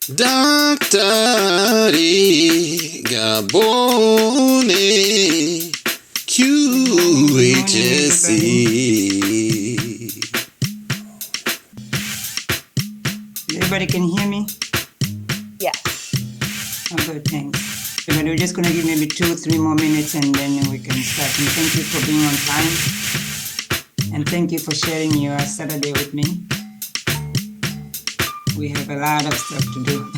Daktari Gabone Qhsc. Everybody can hear me? Yeah. Oh, good, thanks. But we're just going to give maybe 2 or 3 more minutes and then we can start. And thank you for being on time. And thank you for sharing your Saturday with me. We have a lot of stuff to do.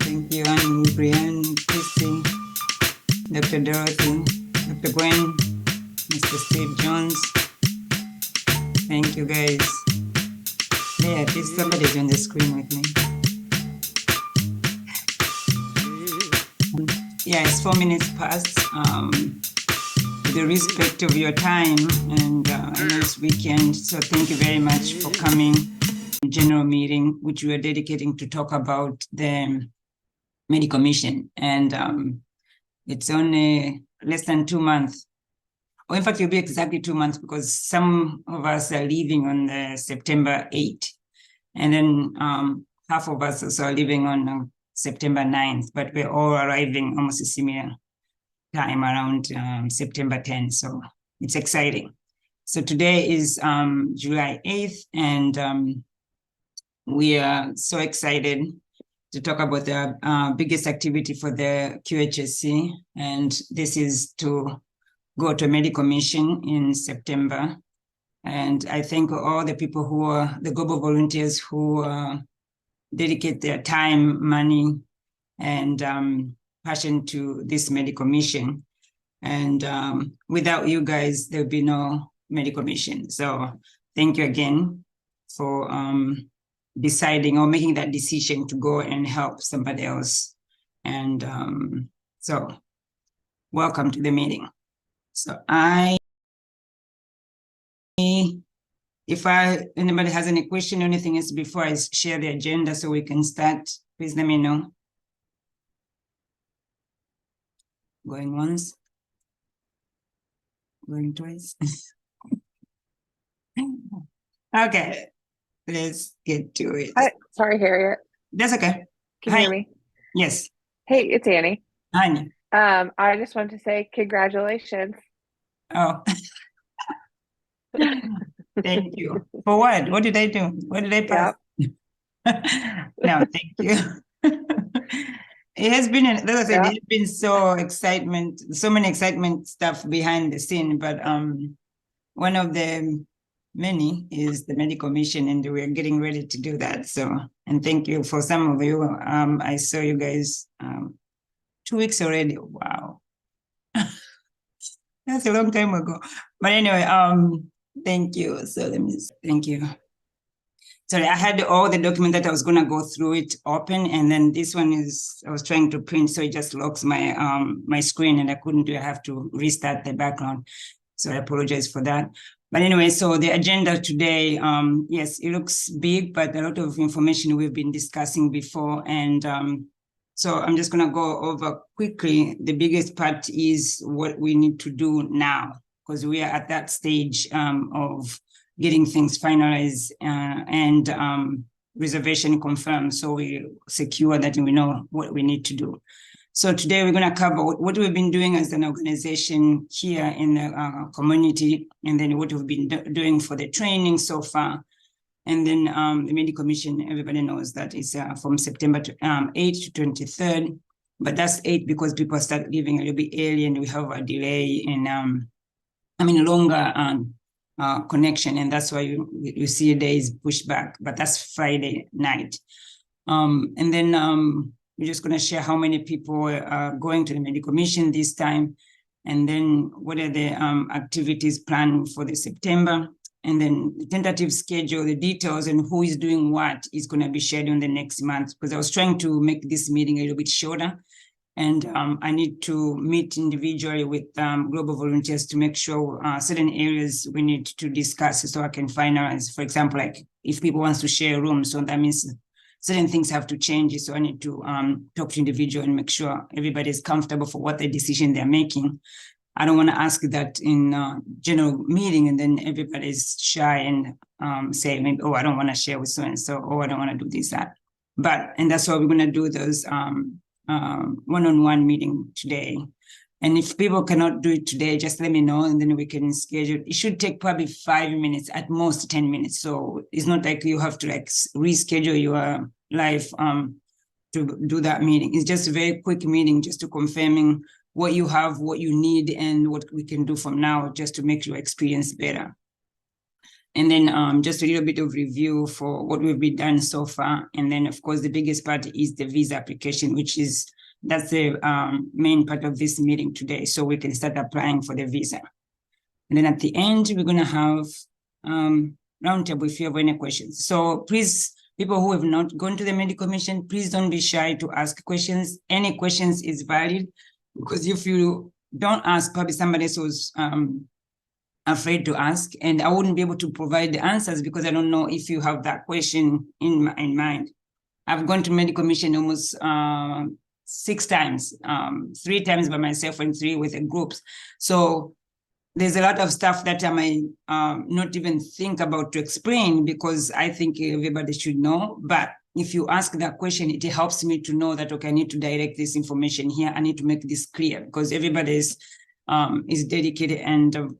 Thank you, Anne, Brian, Qhsc, Dr. Dorothy, Dr. Gwen, Mr. Steve Jones. Thank you, guys. Yeah, at least somebody's on the screen with me. Yeah, it's 4 minutes past. With the respect of your time, and I know it's weekend, so thank you very much for coming. General meeting, which we are dedicating to talk about the medical mission, and it's only less than 2 months. Or in fact, it'll be exactly 2 months because some of us are leaving on September 8th, and then half of us also are leaving on September 9th, but we're all arriving almost a similar time around September 10th, so it's exciting. So today is July 8th, and we are so excited to talk about the biggest activity for the Qhsc, and this is to go to a medical mission in September. And I thank all the people who are the global volunteers who dedicate their time, money, and passion to this medical mission. And without you guys, there'll be no medical mission. So thank you again for deciding or making that decision to go and help somebody else. And so welcome to the meeting. So if anybody has any question or anything else before I share the agenda so we can start, please let me know. Going once, going twice. Okay, let's get to it. Hi. Sorry, Harriet. That's okay. Can you hear me? Yes. Hey, it's Annie. Hi. I just wanted to say congratulations. Oh. Thank you. For what? What did I do? What did I pass? Yep. No, thank you. It has been, as I said, it's been so many excitement stuff behind the scene, but one of the many is the medical mission, and we're getting ready to do that. So, and thank you for some of you. I saw you guys 2 weeks already. Wow. That's a long time ago. But anyway, thank you. So let me, thank you. Sorry, I had all the document that I was gonna go through it open, and then this one is, I was trying to print, so it just locks my my screen and I couldn't do it. I have to restart the background. So I apologize for that. But anyway, so the agenda today, yes, it looks big, but a lot of information we've been discussing before. And so I'm just gonna go over quickly. The biggest part is what we need to do now, because we are at that stage of getting things finalized and reservation confirmed, so we secure that we know what we need to do. So today we're going to cover what we've been doing as an organization here in the community, and then what we've been doing for the training so far. And then the medical mission, everybody knows that it's from September 8th to 23rd, but that's 8 because people start leaving a little bit early and we have a delay in, longer connection, and that's why you see days pushed back, but that's Friday night. And then we're just going to share how many people are going to the medical mission this time, and then what are the activities planned for the September, and then the tentative schedule, the details, and who is doing what is going to be shared in the next month, because I was trying to make this meeting a little bit shorter. And I need to meet individually with global volunteers to make sure certain areas we need to discuss so I can finalize. For example, like if people want to share a room, so that means certain things have to change. So I need to talk to individual and make sure everybody is comfortable for what the decision they're making. I don't want to ask that in general meeting and then everybody's shy and say maybe, oh, I don't want to share with so-and-so, or I don't want to do this, that. and that's why we're going to do those one-on-one meeting today. And if people cannot do it today, just let me know, and then we can schedule. It should take probably 5 minutes, at most 10 minutes. So it's not like you have to like reschedule your life to do that meeting. It's just a very quick meeting, just to confirming what you have, what you need, and what we can do from now just to make your experience better. And then just a little bit of review for what we've been done so far. And then, of course, the biggest part is the visa application, that's the main part of this meeting today. So we can start applying for the visa. And then at the end, we're going to have roundtable if you have any questions. So please, people who have not gone to the medical mission, please don't be shy to ask questions. Any questions is valid, because if you don't ask, probably somebody else was afraid to ask, and I wouldn't be able to provide the answers because I don't know if you have that question in mind. I've gone to medical mission almost 6 times, 3 times by myself and 3 with the groups. So there's a lot of stuff that I might not even think about to explain, because I think everybody should know. But if you ask that question, it helps me to know that, okay, I need to direct this information here. I need to make this clear, because everybody is dedicated and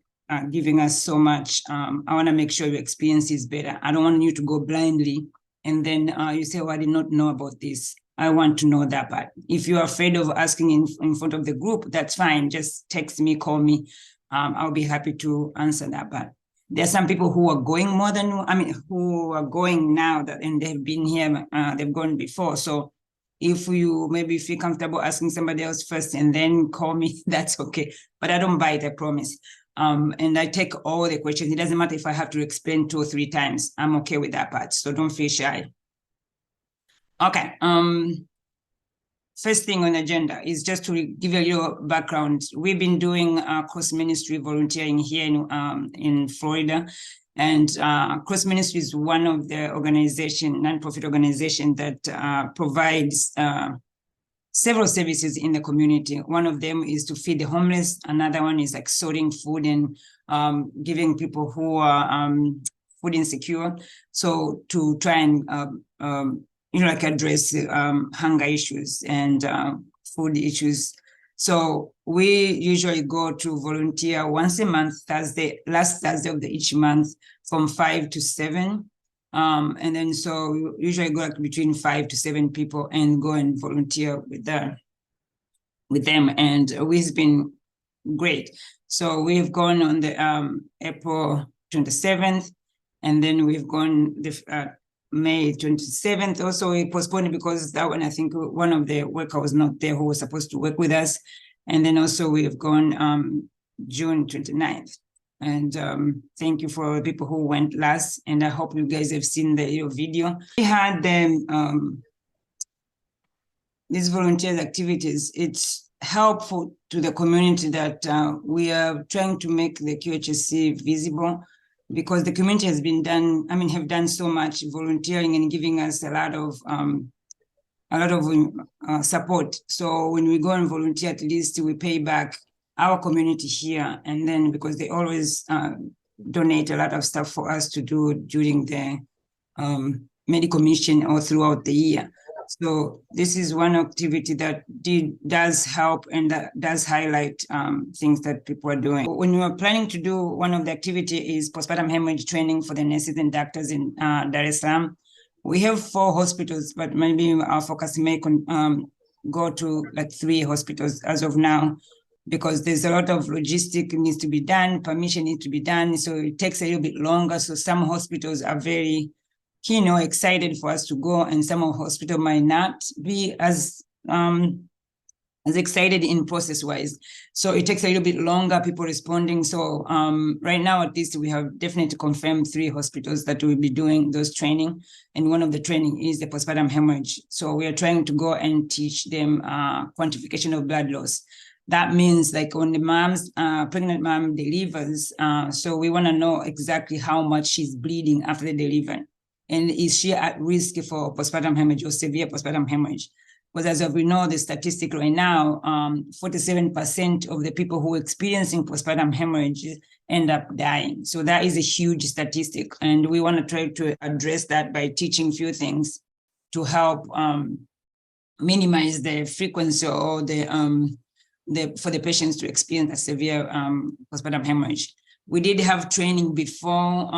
giving us so much. I want to make sure your experience is better. I don't want you to go blindly and then you say, oh, I did not know about this. I want to know that part. If you're afraid of asking in front of the group, that's fine. Just text me, call me. I'll be happy to answer that part. There are some people who are going who are going now and they've been here, they've gone before. So if you maybe feel comfortable asking somebody else first and then call me, that's okay. But I don't bite, I promise. And I take all the questions. It doesn't matter if I have to explain 2 or 3 times. I'm okay with that part. So don't feel shy. Okay. First thing on the agenda is just to give you a little background. We've been doing Qhsc ministry volunteering here in Florida. And Qhsc Ministry is one of the nonprofit organization that provides several services in the community. One of them is to feed the homeless. Another one is like sorting food and giving people who are food insecure. So to try and like address hunger issues and food issues. So we usually go to volunteer once a month, last Thursday of each month, from 5 to 7. And then so we usually go like between 5 to 7 people and go and volunteer with them. And it's been great. So we've gone on the April 27th, and then we've gone the May 27th. Also, we postponed it because that one, I think one of the workers was not there who was supposed to work with us. And then also we've gone June 29th. And thank you for people who went last. And I hope you guys have seen the video. We had them, these volunteer activities. It's helpful to the community that we are trying to make the Qhsc visible, because the community has have done so much volunteering and giving us a lot of support. So when we go and volunteer, at least we pay back our community here. And then because they always donate a lot of stuff for us to do during the medical mission or throughout the year. So this is one activity that does help and that does highlight things that people are doing. When we are planning to do, one of the activity is postpartum hemorrhage training for the nurses and doctors in Dar es Salaam. We have 4 hospitals, but maybe our focus may go to like 3 hospitals as of now, because there's a lot of logistic needs to be done, permission needs to be done. So it takes a little bit longer. So some hospitals are very excited for us to go, and some of hospital might not be as excited in process-wise. So it takes a little bit longer, people responding. So right now, at least we have definitely confirmed 3 hospitals that will be doing those training. And one of the training is the postpartum hemorrhage. So we are trying to go and teach them quantification of blood loss. That means like when the pregnant mom delivers, so we want to know exactly how much she's bleeding after the delivery. And is she at risk for postpartum hemorrhage or severe postpartum hemorrhage? Because as we know, the statistic right now, 47% of the people who are experiencing postpartum hemorrhage end up dying. So that is a huge statistic. And we want to try to address that by teaching few things. to help minimize the frequency or for the patients to experience a severe postpartum hemorrhage. We did have training before,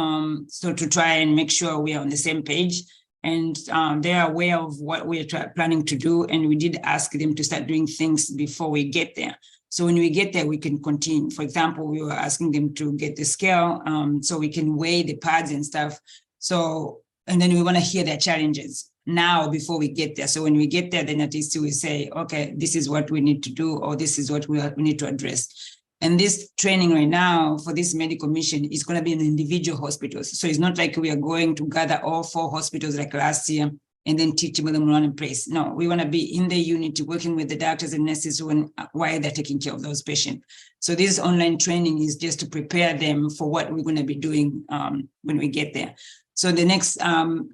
so to try and make sure we are on the same page, and they are aware of what we're planning to do, and we did ask them to start doing things before we get there. So when we get there, we can continue. For example, we were asking them to get the scale so we can weigh the pads and stuff. So, and then we want to hear their challenges now before we get there. So when we get there, then at least we say, okay, this is what we need to do, or this is what we need to address. And this training right now for this medical mission is going to be in individual hospitals. So it's not like we are going to gather all 4 hospitals like last year and then teach them in one place. No, we want to be in the unit working with the doctors and nurses while they're taking care of those patients. So this online training is just to prepare them for what we're going to be doing when we get there. So the next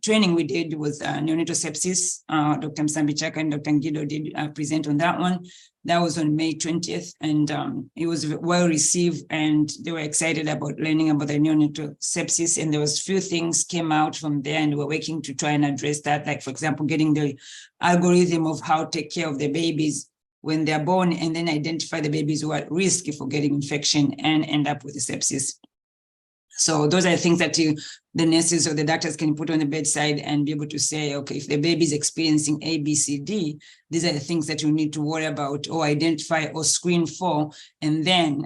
training we did was neonatal sepsis. Dr. Msambichaka and Dr. Guido did present on that one. That was on May 20th, and it was well received, and they were excited about learning about the neonatal sepsis. And there was few things came out from there, and we're working to try and address that. Like, for example, getting the algorithm of how to take care of the babies when they're born, and then identify the babies who are at risk for getting infection and end up with the sepsis. So those are the things that the nurses or the doctors can put on the bedside and be able to say, okay, if the baby is experiencing A, B, C, D, these are the things that you need to worry about or identify or screen for, and then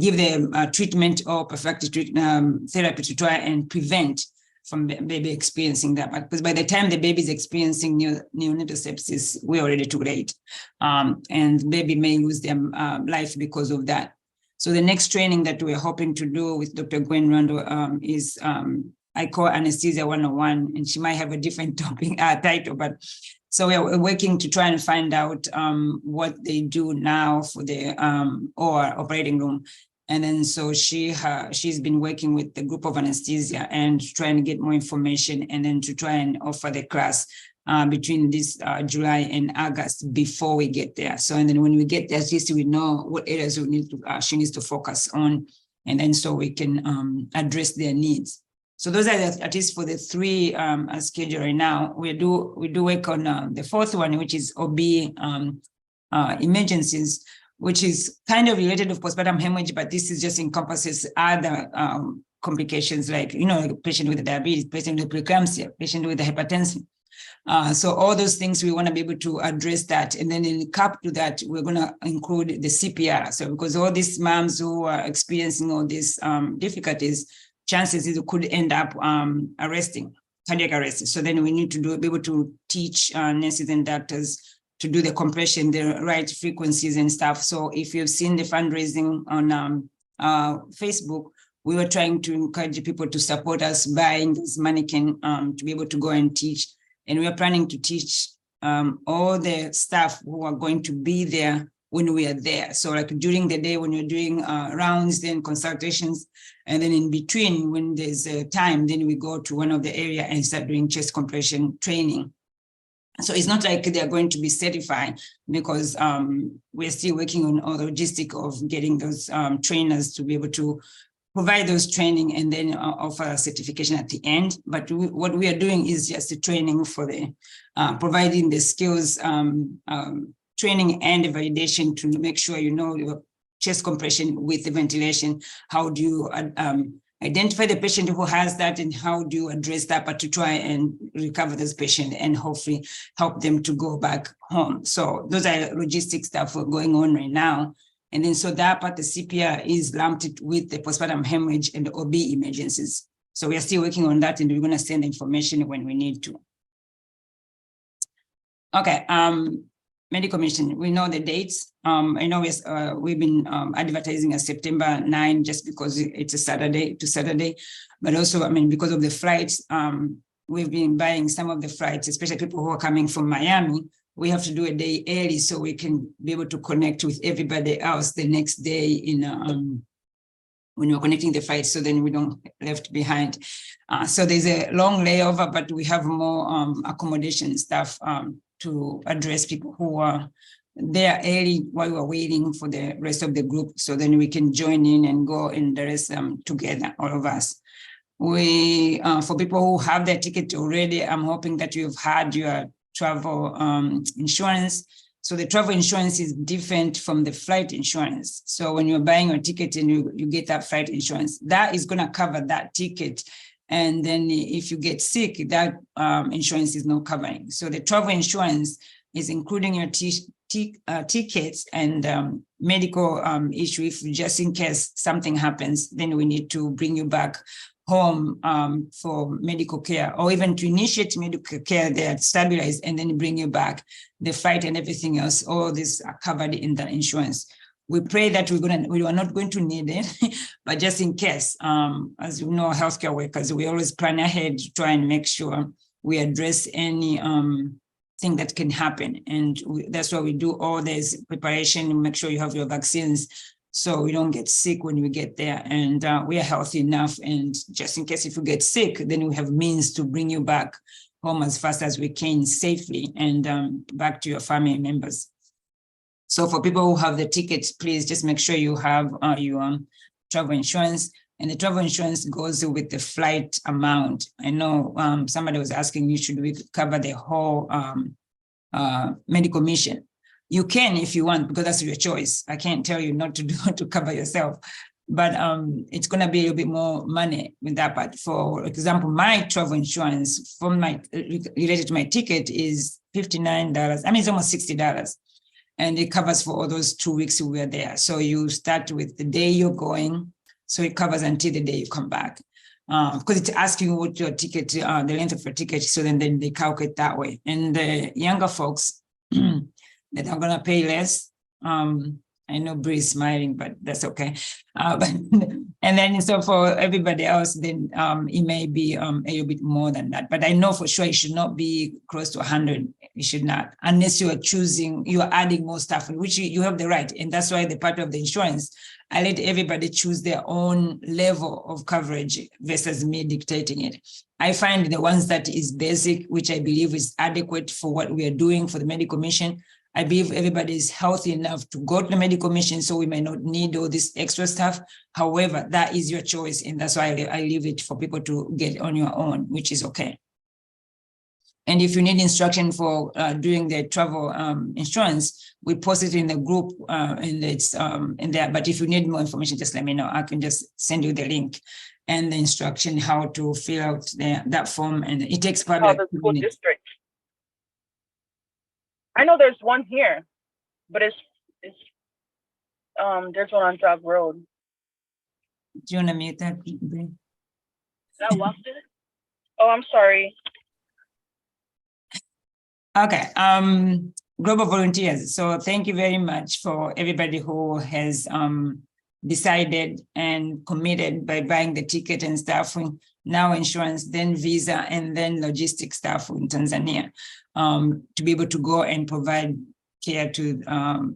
give them treatment or prophylactic therapy to try and prevent from the baby experiencing that. Because by the time the baby is experiencing neonatal sepsis, we're already too late. And the baby may lose their life because of that. So the next training that we're hoping to do with Dr. Gwen Randall is, I call Anesthesia 101, and she might have a different topic title, but so we're working to try and find out what they do now for the OR operating room. And then so she's been working with the group of anesthesia and trying to get more information, and then to try and offer the class between this July and August before we get there. So, and then when we get there, at least we know what areas we need to, she needs to focus on, and then so we can address their needs. So those are at least for the 3 schedule right now. We do work on the 4th one, which is OB emergencies, which is kind of related to postpartum hemorrhage, but this is just encompasses other complications like, patient with diabetes, patient with preeclampsia, patient with hypertension. So all those things, we want to be able to address that. And then in cap to that, we're going to include the CPR. So because all these moms who are experiencing all these difficulties, chances is it could end up cardiac arrest. So then we need to be able to teach nurses and doctors to do the compression, the right frequencies and stuff. So if you've seen the fundraising on Facebook, we were trying to encourage people to support us buying this mannequin to be able to go and teach. And we are planning to teach all the staff who are going to be there when we are there. So like during the day when you're doing rounds, then consultations, and then in between when there's time, then we go to one of the area and start doing chest compression training. So it's not like they're going to be certified, because we're still working on all the logistic of getting those trainers to be able to provide those training and then offer a certification at the end. But what we are doing is just the training for the providing the skills training and validation to make sure your chest compression with the ventilation. How do you identify the patient who has that, and how do you address that, but to try and recover this patient and hopefully help them to go back home. So those are logistic stuff going on right now. And then so that part, the CPR is lumped with the postpartum hemorrhage and the OB emergencies. So we are still working on that, and we're going to send information when we need to. Okay, medical mission, we know the dates. I know we've been advertising as September 9 just because it's a Saturday to Saturday, but also, because of the flights, we've been buying some of the flights, especially people who are coming from Miami. We have to do a day early so we can be able to connect with everybody else the next day in when you're connecting the flights, so then we don't left behind. So there's a long layover, but we have more accommodation stuff to address people who are there early while we're waiting for the rest of the group. So then we can join in and go and the rest together, all of us. We, for people who have their ticket already, I'm hoping that you've had your travel insurance. So the travel insurance is different from the flight insurance. So when you're buying your ticket and you get that flight insurance, that is going to cover that ticket. And then if you get sick, that insurance is not covering. So the travel insurance is including your tickets and medical issue. If just in case something happens, then we need to bring you back home for medical care, or even to initiate medical care there, stabilize, and then bring you back. The flight and everything else, all this are covered in the insurance. We pray that we are not going to need it, but just in case, as you know, healthcare workers, we always plan ahead to try and make sure we address any thing that can happen. And that's why we do all this preparation, make sure you have your vaccines, so we don't get sick when we get there, and we are healthy enough. And just in case if you get sick, then we have means to bring you back home as fast as we can safely and back to your family members. So for people who have the tickets, please just make sure you have your travel insurance, and the travel insurance goes with the flight amount. I know somebody was asking me, should we cover the whole medical mission? You can if you want, because that's your choice. I can't tell you not to do to cover yourself, but it's going to be a little bit more money with that part. For example, my travel insurance from my related to my ticket is $59. I mean, it's almost $60, and it covers for all those 2 weeks we were there. So you start with the day you're going, so it covers until the day you come back. Because it's asking what your ticket, the length of your ticket, so then they calculate that way. And the younger folks that are gonna pay less, I know Bree is smiling, but that's okay. And then so for everybody else, then it may be a little bit more than that. But I know for sure it should not be close to 100. It should not, unless you are choosing, you are adding more stuff, which you have the right. And that's why the part of the insurance, I let everybody choose their own level of coverage versus me dictating it. I find the ones that is basic, which I believe is adequate for what we are doing for the medical mission. I believe everybody is healthy enough to go to the medical mission, so we may not need all this extra stuff. However, that is your choice, and that's why I leave it for people to get on your own, which is okay. And if you need instruction for doing the travel insurance, we post it in the group, and it's in there. But if you need more information, just let me know. I can just send you the link and the instruction how to fill out that form, and it takes probably like 2 school minutes. district. I know there's one here, but it's there's one on Jog Road. Do you want to mute that? Bree? That walked it? Oh, I'm sorry. Okay, global volunteers. So thank you very much for everybody who has decided and committed by buying the ticket and stuff, now insurance, then visa, and then logistic stuff in Tanzania, to be able to go and provide care to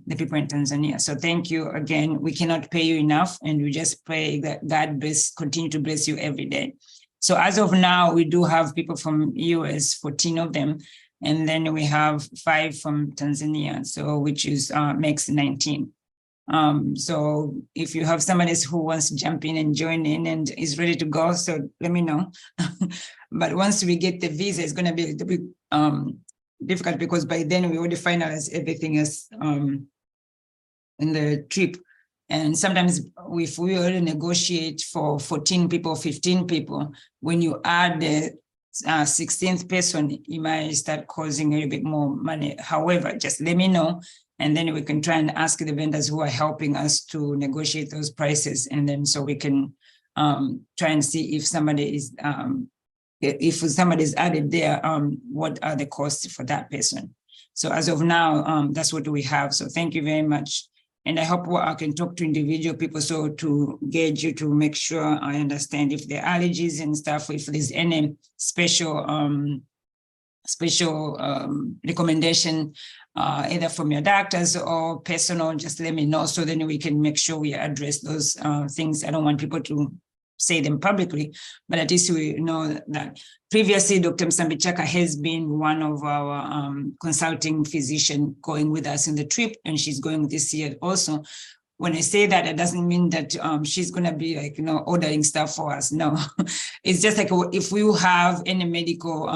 the people in Tanzania. So thank you again. We cannot pay you enough, and we just pray that God continue to bless you every day. So as of now, we do have people from US, 14 of them, and then we have 5 from Tanzania, so which is makes 19. So if you have somebody who wants to jump in and join in and is ready to go, so let me know. But once we get the visa, it's going to be a little bit difficult, because by then we already finalize everything else in the trip. And sometimes if we already negotiate for 14 people, 15 people, when you add the 16th person, you might start causing a little bit more money. However, just let me know, and then we can try and ask the vendors who are helping us to negotiate those prices. And then so we can try and see if somebody is added there, what are the costs for that person. So as of now, that's what we have. So thank you very much. And I hope I can talk to individual people, so to gauge you, to make sure I understand if there are allergies and stuff, if there's any special recommendation, either from your doctors or personal, just let me know, so then we can make sure we address those things. I don't want people to say them publicly, but at least we know that. Previously, Dr. Msambichaka has been one of our consulting physician going with us in the trip, and she's going this year also. when I say that, it doesn't mean that she's going to be like, ordering stuff for us. No, it's just like if we have any medical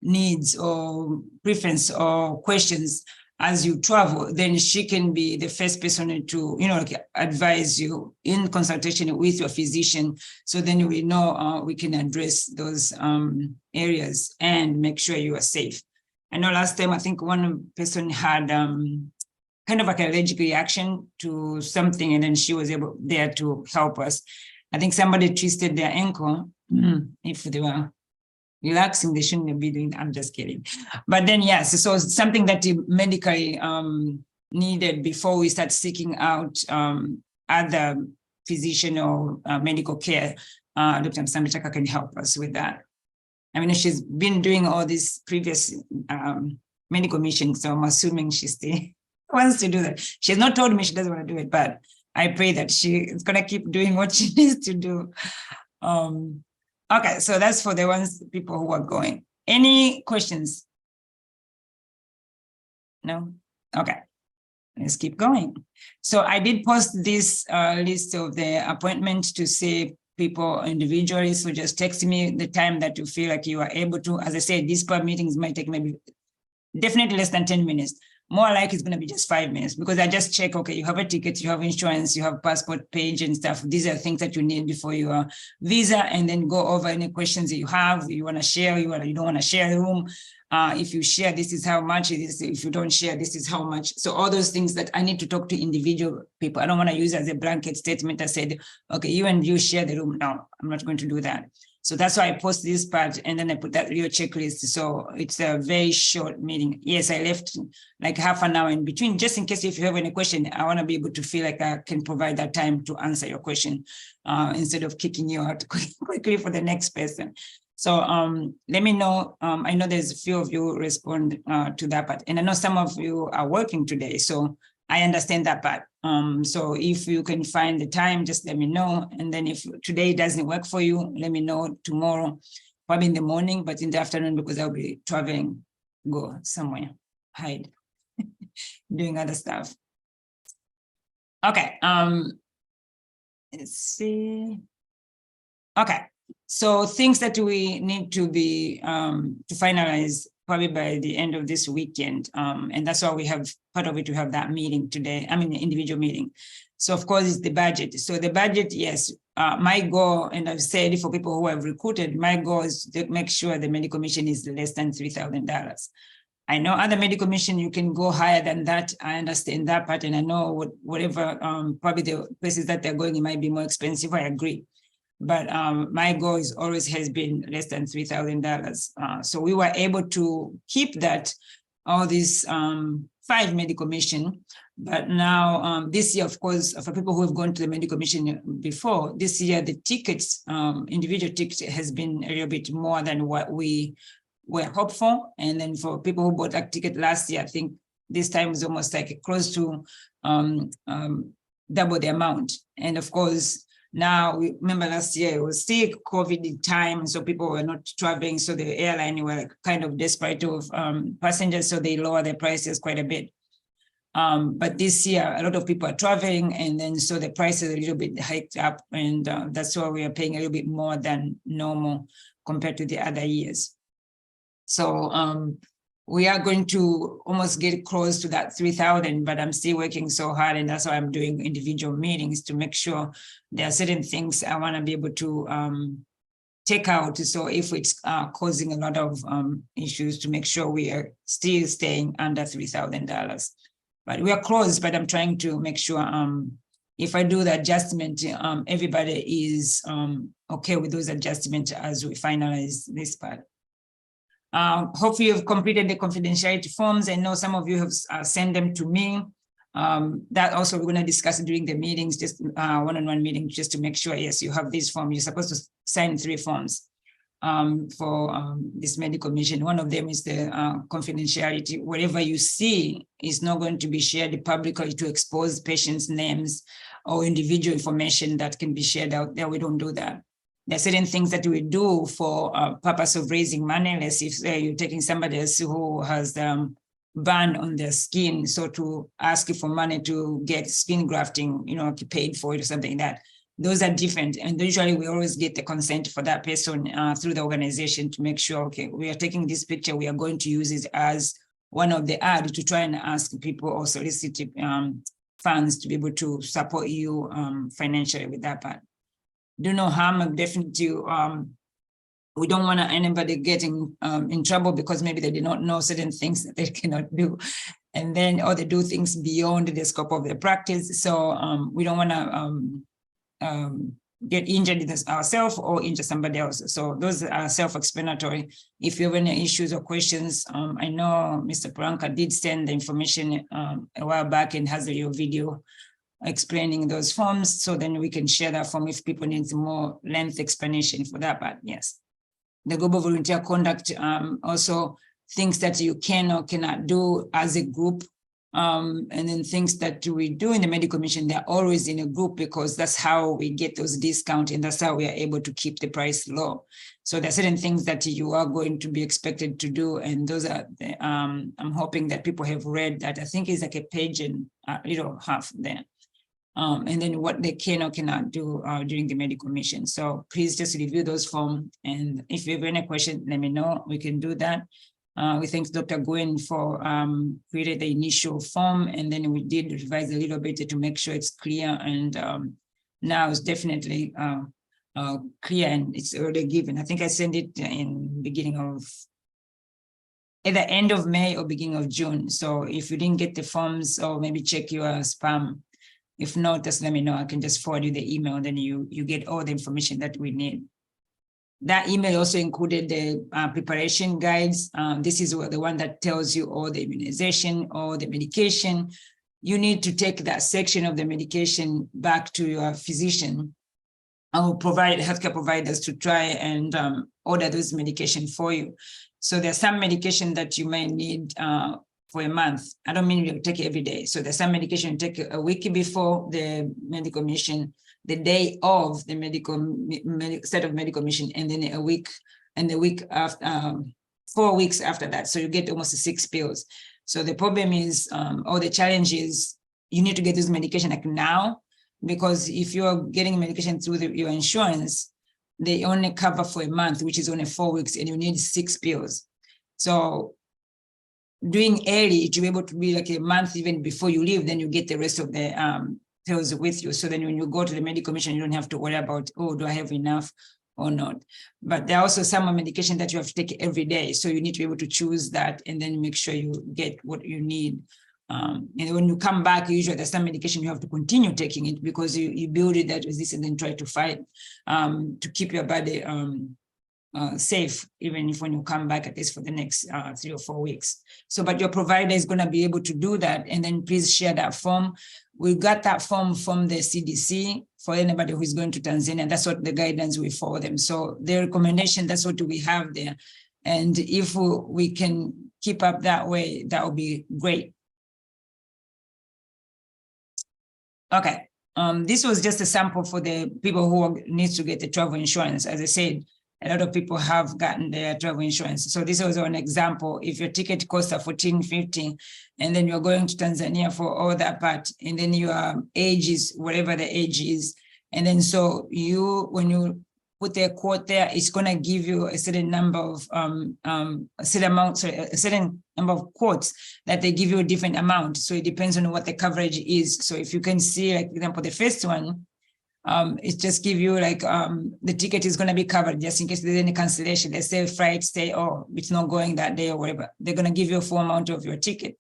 needs or preference or questions as you travel, then she can be the first person to, advise you in consultation with your physician. So then we know we can address those areas and make sure you are safe. I know last time, I think one person had kind of like an allergic reaction to something, and then she was able there to help us. I think somebody twisted their ankle. If they were relaxing, they shouldn't be doing. I'm just kidding. But then, yes, so it's something that you medically needed before we start seeking out other physician or medical care. Dr. Msambitaka can help us with that. I mean, she's been doing all these previous medical missions, so I'm assuming she still wants to do that. She's not told me she doesn't want to do it, but I pray that she is going to keep doing what she needs to do. Okay, so that's for the people who are going. Any questions? No? Okay, let's keep going. So I did post this list of the appointments to see people individually. So just text me the time that you feel like you are able to. As I said, these club meetings might take maybe definitely less than 10 minutes. More like it's going to be just 5 minutes, because I just check, okay, you have a ticket, you have insurance, you have passport page and stuff. These are things that you need before your visa, and then go over any questions that you have, you want to share, you don't want to share the room. If you share, this is how much it is. If you don't share, this is how much. So all those things that I need to talk to individual people. I don't want to use as a blanket statement. I said, okay, you and you share the room. No, I'm not going to do that. So that's why I post this part, and then I put that real checklist. So it's a very short meeting. Yes, I left like half an hour in between, just in case if you have any question, I want to be able to feel like I can provide that time to answer your question instead of kicking you out quickly for the next person. So let me know. I know there's a few of you respond to that part, and I know some of you are working today, so I understand that part. So if you can find the time, just let me know. And then if today doesn't work for you, let me know tomorrow, probably in the morning, but in the afternoon, because I'll be traveling, go somewhere, hide, doing other stuff. Okay, let's see. Okay, so things that we need to be, to finalize probably by the end of this weekend. And that's why we have, part of it, we have that meeting today, I mean, the individual meeting. So of course, it's the budget. So the budget, yes, my goal, and I've said for people who have recruited, my goal is to make sure the medical mission is less than $3,000. I know other medical mission, you can go higher than that. I understand that part. And I know whatever, probably the places that they're going, it might be more expensive. I agree. But my goal is always has been less than $3,000. So we were able to keep that, all these 5 medical mission. But now this year, of course, for people who have gone to the medical mission before, this year, the tickets, individual tickets has been a little bit more than what we were hopeful. And then for people who bought a ticket last year, I think this time is almost like close to double the amount. And of course, now, we remember last year it was still COVID time, so people were not traveling. So the airline were kind of desperate of passengers, so they lower their prices quite a bit. But this year, a lot of people are traveling, and then so the price is a little bit hiked up, and that's why we are paying a little bit more than normal compared to the other years. So we are going to almost get close to that 3,000, but I'm still working so hard, and that's why I'm doing individual meetings to make sure there are certain things I want to be able to take out. So if it's causing a lot of issues, to make sure we are still staying under $3,000. But we are close, but I'm trying to make sure if I do the adjustment, everybody is okay with those adjustments as we finalize this part. Hopefully you've completed the confidentiality forms. I know some of you have sent them to me. That also we're going to discuss during the meetings, just one-on-one meeting, just to make sure, yes, you have these forms. You're supposed to sign 3 forms for this medical mission. One of them is the confidentiality. Whatever you see is not going to be shared publicly to expose patients' names or individual information that can be shared out there. We don't do that. There are certain things that we do for purpose of raising money. Let's say if you're taking somebody else who has burn on their skin. So to ask for money to get skin grafting, paid for it or something like that. Those are different. And usually we always get the consent for that person through the organization to make sure, okay, we are taking this picture, we are going to use it as one of the ad to try and ask people or solicit funds to be able to support you financially with that part. Do no harm, definitely. We don't want anybody getting in trouble because maybe they did not know certain things that they cannot do. And then, or they do things beyond the scope of their practice. So we don't want to get injured ourselves or injure somebody else. So those are self-explanatory. If you have any issues or questions, I know Mr. Paranka did send the information a while back and has your video explaining those forms. So then we can share that form if people need more length explanation for that part. Yes. The global volunteer conduct also things that you can or cannot do as a group. And then things that we do in the medical mission, they're always in a group because that's how we get those discounts and that's how we are able to keep the price low. So there are certain things that you are going to be expected to do. And those are, I'm hoping that people have read that. I think it's like a page and a little half there. And then what they can or cannot do during the medical mission. So please just review those forms. And if you have any question, let me know, we can do that. We thank Dr. Gwen for creating the initial form, and then we did revise a little bit to make sure it's clear. And now it's definitely clear and it's already given. I think I sent it in beginning of at the end of May or beginning of June. So if you didn't get the forms, or maybe check your spam. If not, just let me know. I can just forward you the email, then you get all the information that we need. That email also included the preparation guides. This is the one that tells you all the immunization or the medication. You need to take that section of the medication back to your physician. I will provide healthcare providers to try and order those medication for you. So there's some medication that you may need for a month. I don't mean you take it every day. So there's some medication you take a week before the medical mission, the day of the set of medical mission, and then a week, and the week after, 4 weeks after that. So you get almost 6 pills. So the problem is, or the challenge is, you need to get this medication like now, because if you're getting medication through your insurance, they only cover for a month, which is only 4 weeks, and you need 6 pills. So doing early to be able to be like a month even before you leave, then you get the rest of the pills with you. So then when you go to the medical mission, you don't have to worry about, oh, do I have enough or not? But there are also some medication that you have to take every day. So you need to be able to choose that and then make sure you get what you need. And when you come back, usually there's some medication you have to continue taking it because you build it that resistance and then try to fight to keep your body safe, even if when you come back at least for the next 3 or 4 weeks. So, but your provider is going to be able to do that. And then please share that form. We got that form from the CDC for anybody who is going to Tanzania. That's what the guidance we forward them. So the recommendation, that's what we have there. And if we can keep up that way, that would be great. Okay. This was just a sample for the people who need to get the travel insurance. As I said, a lot of people have gotten their travel insurance. So this was an example. If your ticket costs $14.50 and then you're going to Tanzania for all that part, and then your age is whatever the age is. And then so when you put a quote there, it's going to give you a certain number of, a certain number of quotes that they give you a different amount. So it depends on what the coverage is. So if you can see, like, for example, the first one, it just give you like the ticket is going to be covered just in case there's any cancellation. Let's say flight stay, or it's not going that day or whatever. They're going to give you a full amount of your ticket.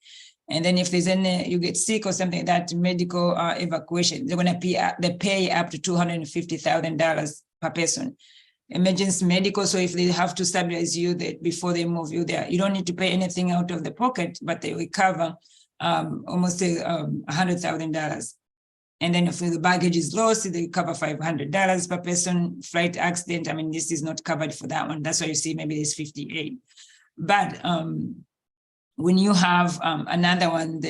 And then if there's any, you get sick or something, that medical evacuation, they're going to pay up to $250,000 per person. Emergency medical, so if they have to stabilize you before they move you there, you don't need to pay anything out of the pocket, but they will cover almost $100,000. And then if the baggage is lost, they cover $500 per person. Flight accident, I mean, this is not covered for that one. That's why you see maybe there's 58. But when you have another one,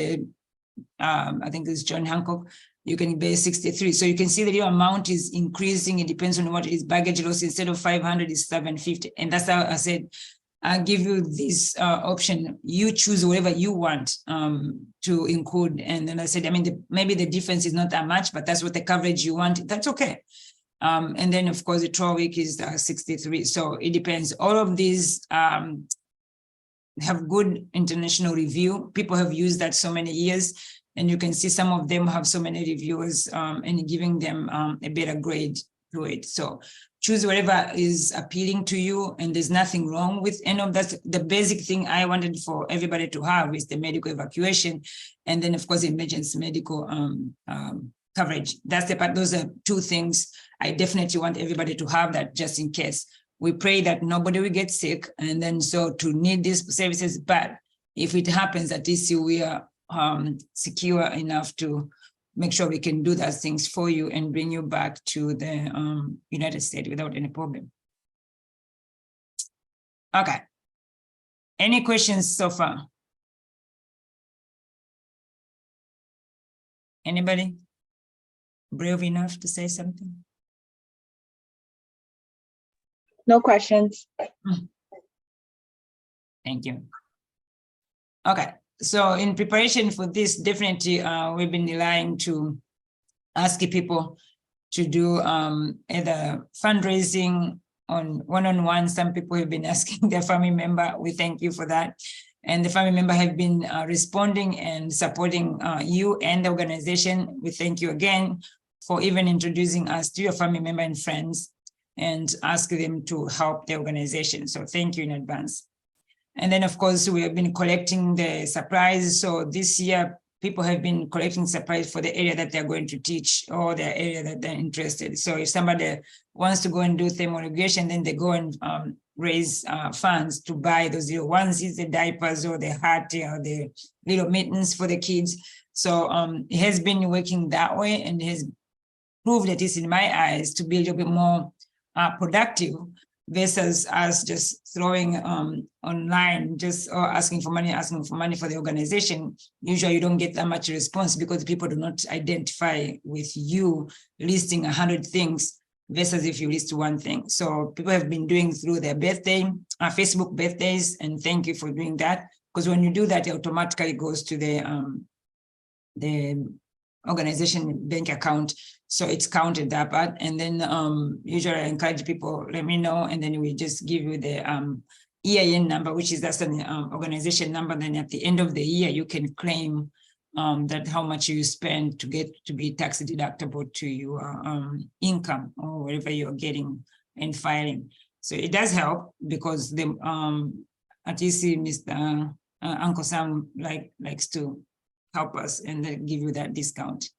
I think it's John Hancock, you can pay 63. So you can see that your amount is increasing. It depends on what is baggage loss. Instead of 500, it's 750. And that's how I said, give you this option. You choose whatever you want to include. And then I said, I mean, maybe the difference is not that much, but that's what the coverage you want. That's okay. And then, of course, the 12-week is 63. So it depends. All of these have good international review. People have used that so many years. And you can see some of them have so many reviewers and giving them a better grade to it. So choose whatever is appealing to you, and there's nothing wrong with any of that. The basic thing I wanted for everybody to have is the medical evacuation, and then of course emergency medical coverage. That's the part. Those are two things I definitely want everybody to have, that just in case. We pray that nobody will get sick, and then so to need these services. But if it happens, at least we are secure enough to make sure we can do those things for you and bring you back to the United States without any problem. Okay. Any questions so far? Anybody brave enough to say something? No questions. Thank you. Okay. So in preparation for this, definitely we've been relying to ask people to do either fundraising on one-on-one. Some people have been asking their family member. We thank you for that. And the family member have been responding and supporting you and the organization. We thank you again for even introducing us to your family member and friends and ask them to help the organization. So thank you in advance. And then, of course, we have been collecting the supplies. So this year, people have been collecting supplies for the area that they're going to teach or the area that they're interested. So if somebody wants to go and do thermoregulation, then they go and raise funds to buy those little onesies, the diapers or the hat or the little mittens for the kids. So it has been working that way, and it has proved, at least in my eyes, to be a little bit more productive versus us just throwing online, just asking for money for the organization. Usually you don't get that much response because people do not identify with you listing 100 things versus if you list one thing. So people have been doing through their birthday, Facebook birthdays, and thank you for doing that. Because when you do that, it automatically goes to the organization bank account. So it's counted that part. And then usually I encourage people, let me know, and then we just give you the EIN number, which is that's an organization number. Then at the end of the year, you can claim that how much you spend to get to be tax deductible to your income or whatever you're getting and filing. So it does help because the at least Mr. Uncle Sam likes to help us and then give you that discount.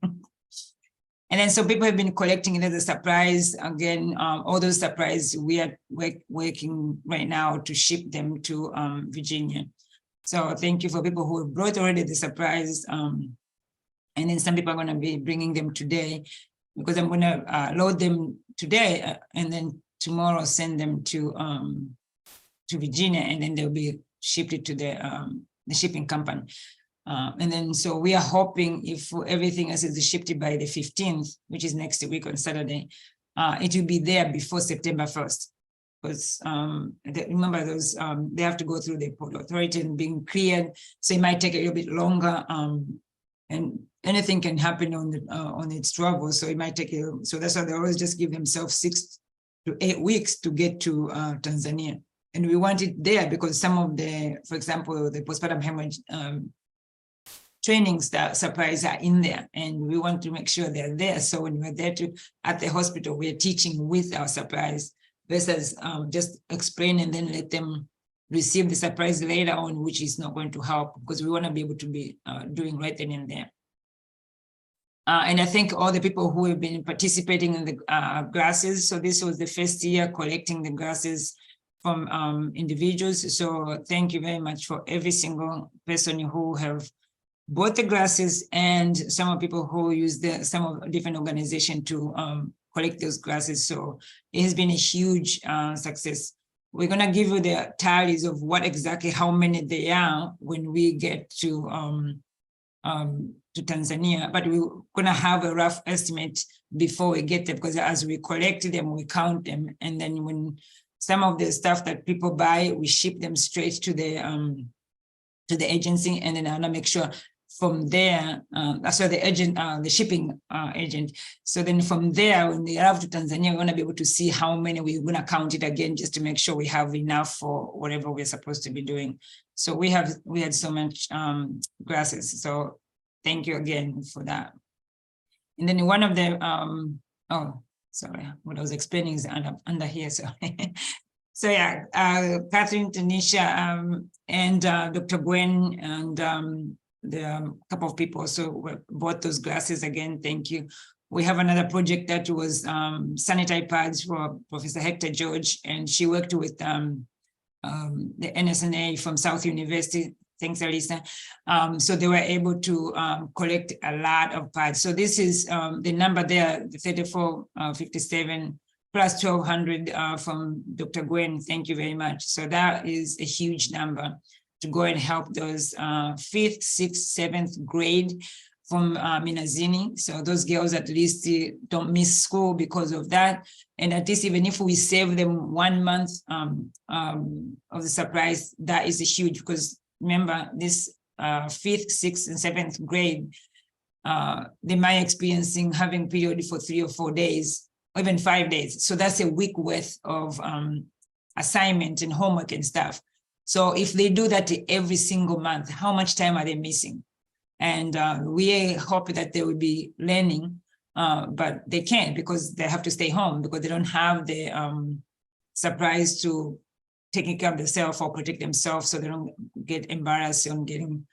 And then so people have been collecting the supplies. Again, all those supplies, we are working right now to ship them to Virginia. So thank you for people who have brought already the supplies. And then some people are going to be bringing them today because I'm going to load them today and then tomorrow send them to Virginia, and then they'll be shipped to the shipping company. And then, so we are hoping if everything else is shipped by the 15th, which is next week on Saturday, it will be there before September 1st. Because remember those, they have to go through the port authority and being cleared. So it might take a little bit longer. And anything can happen on its travel. So it might take, so that's why they always just give themselves 6 to 8 weeks to get to Tanzania. And we want it there because some of the, for example, the postpartum hemorrhage training supplies are in there, and we want to make sure they're there. So when we're there at the hospital, we're teaching with our supplies versus just explain and then let them receive the supplies later on, which is not going to help because we want to be able to be doing right then and there. And I thank all the people who have been participating in the glasses. So this was the first year collecting the glasses from individuals. So thank you very much for every single person who have bought the glasses and some of people who use some of different organizations to collect those glasses. So it has been a huge success. We're going to give you the tallies of what exactly, how many they are when we get to Tanzania, but we're going to have a rough estimate before we get there because as we collect them, we count them. And then when some of the stuff that people buy, we ship them straight to the agency, and then I want to make sure from there, so the agent, the shipping agent. So then from there, when they arrive to Tanzania, we're going to be able to see how many we're going to count it again, just to make sure we have enough for whatever we're supposed to be doing. So we had so much grasses. So thank you again for that. And then one of the, oh, sorry, what I was explaining is under here. So, so yeah, Catherine, Tanisha, and Dr. Gwen, and the couple of people also bought those glasses again. Thank you. We have another project that was sanitary pads for Professor Hector George, and she worked with the NSNA from South University. Thanks, Alisa. So they were able to collect a lot of pads. So this is the number there, the 3457 plus 1200 from Dr. Gwen. Thank you very much. So that is a huge number to go and help those 5th, 6th, 7th grade from Minazini. So those girls at least don't miss school because of that. And at least even if we save them 1 month of the supplies, that is huge, because remember this 5th, 6th, and 7th grade, they might experiencing having period for 3 or 4 days, or even 5 days. So that's a week worth of assignment and homework and stuff. So if they do that every single month, how much time are they missing? And we hope that they will be learning, but they can't, because they have to stay home, because they don't have the supplies to taking care of themselves or protect themselves, so they don't get embarrassed on getting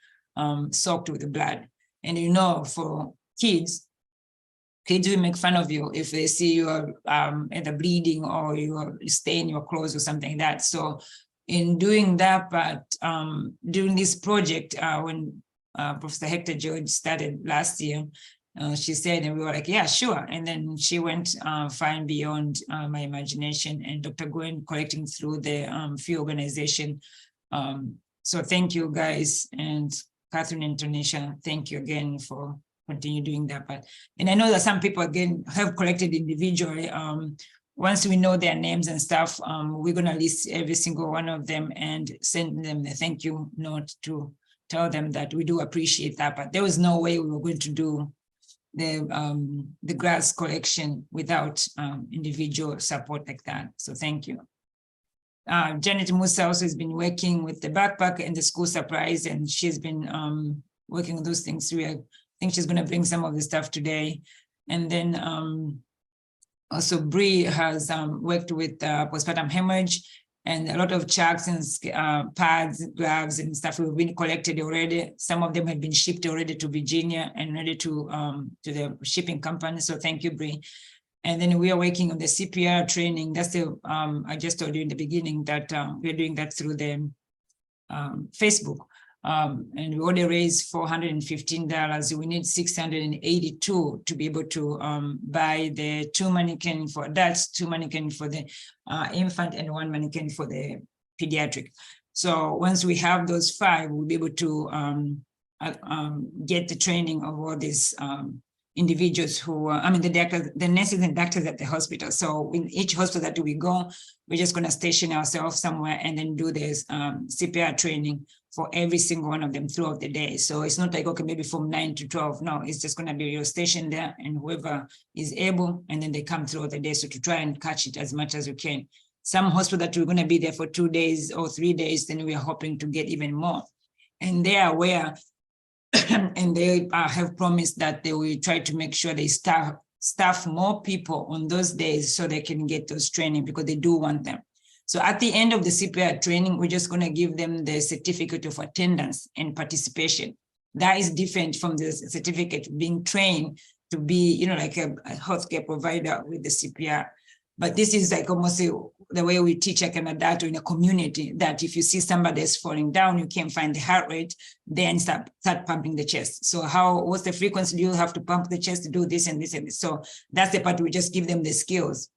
soaked with the blood. And you know, for kids will make fun of you if they see you are either bleeding or you are stain your clothes or something like that. So in doing that, but during this project, when Professor Hector George started last year, she said, and we were like, yeah, sure. And then she went far and beyond my imagination, and Dr. Gwen collecting through the FEE organization. So thank you guys, and Catherine and Tanisha, thank you again for continue doing that. But, and I know that some people again have collected individually. Once we know their names and stuff, we're gonna list every single one of them and send them a thank you note to tell them that we do appreciate that. But there was no way we were going to do the grass collection without individual support like that. So thank you. Janet Musa also has been working with the backpack and the school supplies, and she's been working on those things through. I think she's going to bring some of the stuff today. And then also Bree has worked with postpartum hemorrhage, and a lot of chucks and pads, gloves and stuff have been collected already. Some of them have been shipped already to Virginia and ready to the shipping company. So thank you, Bree. And then we are working on the CPR training. That's the, I just told you in the beginning that we're doing that through the Facebook. And we already raised $415. We need 682 to be able to buy the 2 mannequin for adults, 2 mannequin for the infant, and 1 mannequin for the pediatric. So once we have those 5, we'll be able to get the training of all these individuals who, I mean, the doctors, the nurses and doctors at the hospital. So in each hospital that we go, we're just going to station ourselves somewhere and then do this CPR training for every single one of them throughout the day. So it's not like, okay, maybe from 9 to 12. No, it's just going to be your station there, and whoever is able, and then they come throughout the day. So to try and catch it as much as you can. Some hospital that we're going to be there for 2 days or 3 days, then we are hoping to get even more. And they are aware and they have promised that they will try to make sure they staff more people on those days so they can get those training, because they do want them. So at the end of the CPR training, we're just going to give them the certificate of attendance and participation. That is different from the certificate being trained to be, you know, like a healthcare provider with the CPR. But this is like almost the way we teach like an adult in a community, that if you see somebody is falling down, you can find the heart rate, then start pumping the chest. So what's the frequency do you have to pump the chest to do this and this and this? So that's the part we just give them the skills.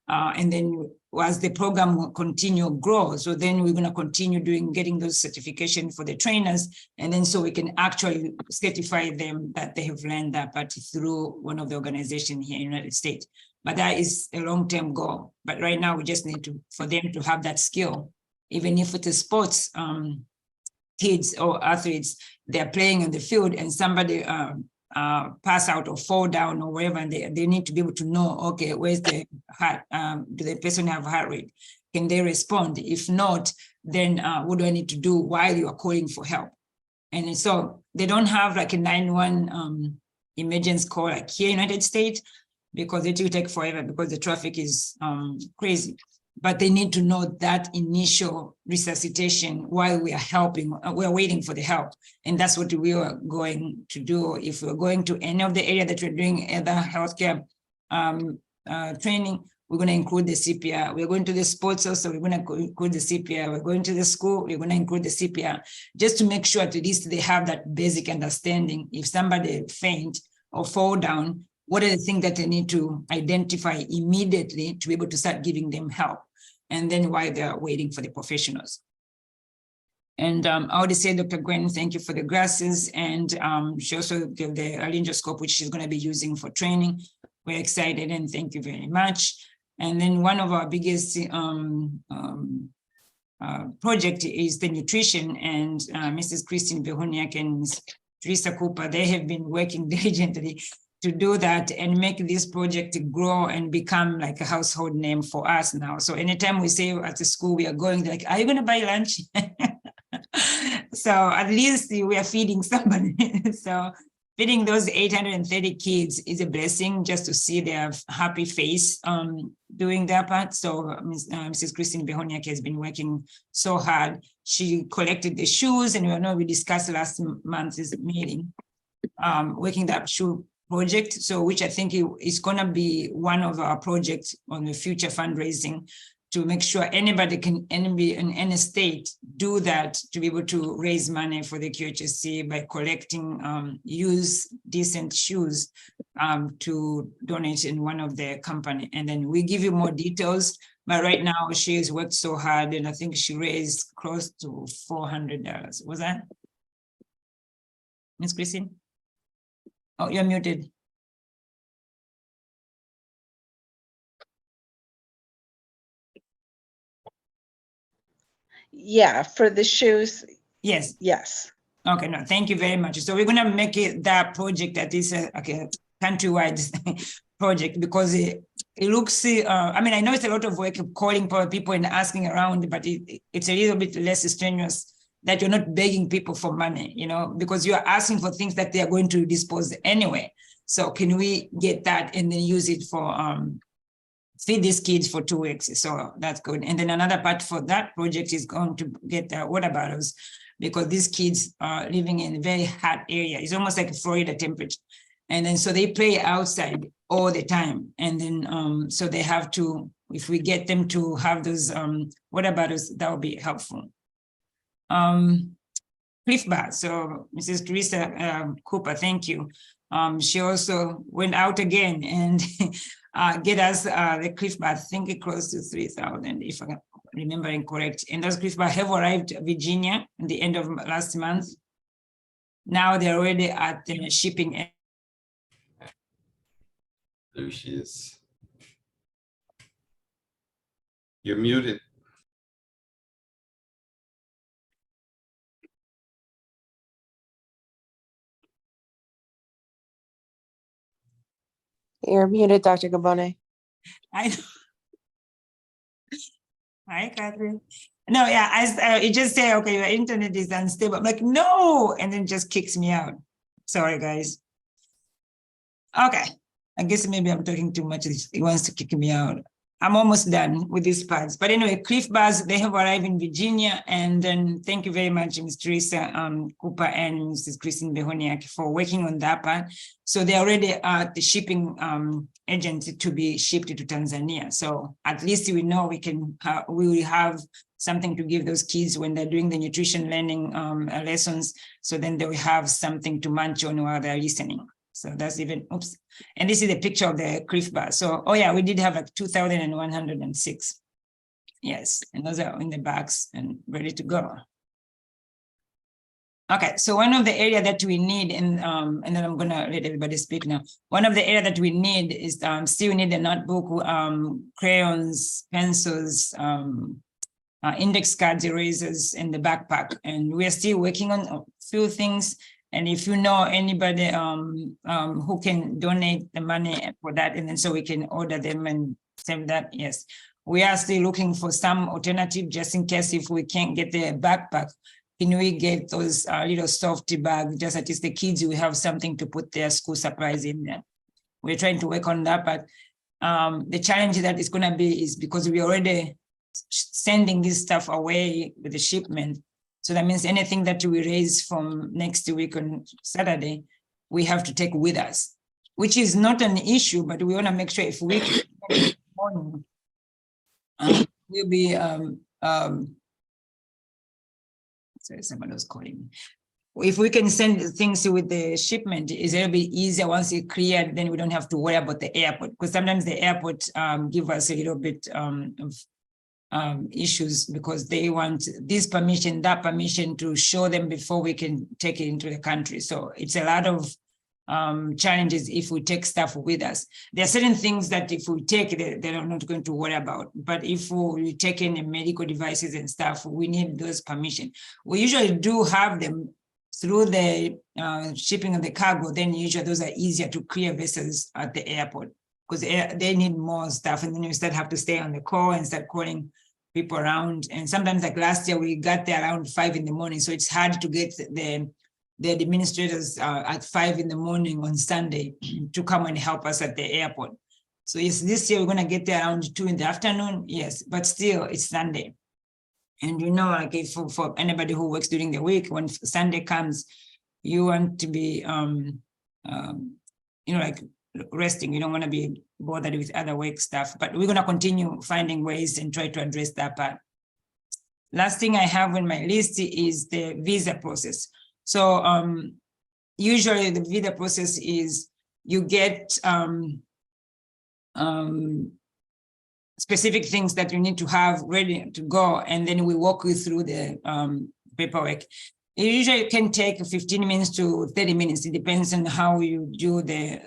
And then as the program will continue grow, so then we're going to continue getting those certification for the trainers, and then so we can actually certify them that they have learned that part through one of the organizations here in the United States. but that is a long-term goal. But right now we just need for them to have that skill, even if it's a sports kids or athletes, they're playing on the field and somebody pass out or fall down or whatever, and they need to be able to know, okay, where's the heart? Do the person have heart rate? Can they respond? If not, then what do I need to do while you are calling for help? And so they don't have like a 911 emergency call like here in the United States, because it will take forever because the traffic is crazy. But they need to know that initial resuscitation while we are helping, we are waiting for the help. And that's what we are going to do. If we're going to any of the area that we're doing other healthcare training, we're going to include the CPR. We're going to the sports also, we're going to include the CPR. We're going to the school, we're going to include the CPR, just to make sure at least they have that basic understanding. If somebody faint or fall down, what are the things that they need to identify immediately to be able to start giving them help? And then while they're waiting for the professionals. And I already said, Dr. Gwen, thank you for the glasses. And she also gave the laryngoscope, which she's going to be using for training. We're excited and thank you very much. And then one of our biggest project is the nutrition, and Mrs. Christine Behoniak and Teresa Cooper, they have been working diligently to do that and make this project grow and become like a household name for us now. So anytime we say at the school we are going, they're like, are you going to buy lunch? So at least we are feeding somebody. So feeding those 830 kids is a blessing, just to see their happy face doing their part. So Mrs. Christine Behoniak has been working so hard. She collected the shoes, and we discussed last month's meeting, working that shoe project, so which I think is going to be one of our projects on the future fundraising, to make sure anybody can be in any state do that, to be able to raise money for the Qhsc by collecting used decent shoes to donate in one of their company. And then we give you more details, but right now she has worked so hard, and I think she raised close to $400. Was that Ms. Christine? Oh, you're muted. Yeah, for the shoes, Yes. yes. Okay, no, thank you very much. So we're gonna make it that project that is a countrywide project, because it looks, I mean, I know it's a lot of work calling for people and asking around, but it's a little bit less strenuous, that you're not begging people for money, because you are asking for things that they are going to dispose anyway. So can we get that and then use it for feed these kids for 2 weeks? So that's good. And then another part for that project is going to get water bottles, because these kids are living in a very hot area. It's almost like a Florida temperature. And then so they play outside all the time. And then so they have to, if we get them to have those water bottles, that will be helpful. Cliff Bar. So Mrs. Teresa Cooper, thank you. She also went out again and get us the Cliff Bar, I think it close to 3,000, if I'm remembering correct. And those Cliff Bar have arrived in Virginia at the end of last month. Now they're already at the shipping. There she is. You're muted. You're muted, Dr. Gabone. Hi, Catherine. No, yeah, it just say, okay, your internet is unstable. I'm like, no, and then just kicks me out. Sorry, guys. Okay, I guess maybe I'm talking too much. He wants to kick me out. I'm almost done with these parts. But anyway, Cliff Bars, they have arrived in Virginia. And then thank you very much, Ms. Teresa Cooper and Mrs. Christine Behoniak for working on that part. So they're already at the shipping agent to be shipped to Tanzania. So at least we know we will have something to give those kids when they're doing the nutrition learning lessons. So then they will have something to munch on while they're listening. So that's even, oops. And this is a picture of the Cliff Bar. So, oh yeah, we did have like 2,106. Yes, and those are in the bags and ready to go. Okay, so one of the area that we need, and then I'm gonna let everybody speak now. One of the area that we need is still need a notebook, crayons, pencils, index cards, erasers, and the backpack. And we are still working on a few things. And if you know anybody who can donate the money for that, and then so we can order them and send that, yes. We are still looking for some alternative just in case if we can't get the backpack. Can we get those little softy bags, just at least the kids will have something to put their school supplies in there. We're trying to work on that, but the challenge that is gonna be is because we already sending this stuff away with the shipment. So that means anything that we raise from next week on Saturday, we have to take with us, which is not an issue, but we wanna make sure if we can morning, we'll be sorry, someone was calling me. If we can send things with the shipment, is it'll be easier once it cleared, then we don't have to worry about the airport, because sometimes the airport give us a little bit of issues because they want this permission, that permission to show them before we can take it into the country. So it's a lot of challenges if we take stuff with us. There are certain things that if we take, they're not going to worry about. But if we take in medical devices and stuff, we need those permission. We usually do have them through the shipping of the cargo. Then usually those are easier to clear vessels at the airport because they need more stuff. And then you start have to stay on the call and start calling people around. And sometimes like last year, we got there around 5 in the morning. So it's hard to get the administrators at 5 in the morning on Sunday to come and help us at the airport. So yes, this year we're gonna get there around 2 in the afternoon, yes, but still it's Sunday. And you know, like if for anybody who works during the week, when Sunday comes, you want to be, you know, like resting. You don't want to be bothered with other work stuff, but we're gonna continue finding ways and try to address that part. Last thing I have on my list is the visa process. So usually the visa process is you get specific things that you need to have ready to go, and then we walk you through the paperwork. It usually can take 15 minutes to 30 minutes. It depends on how you do the,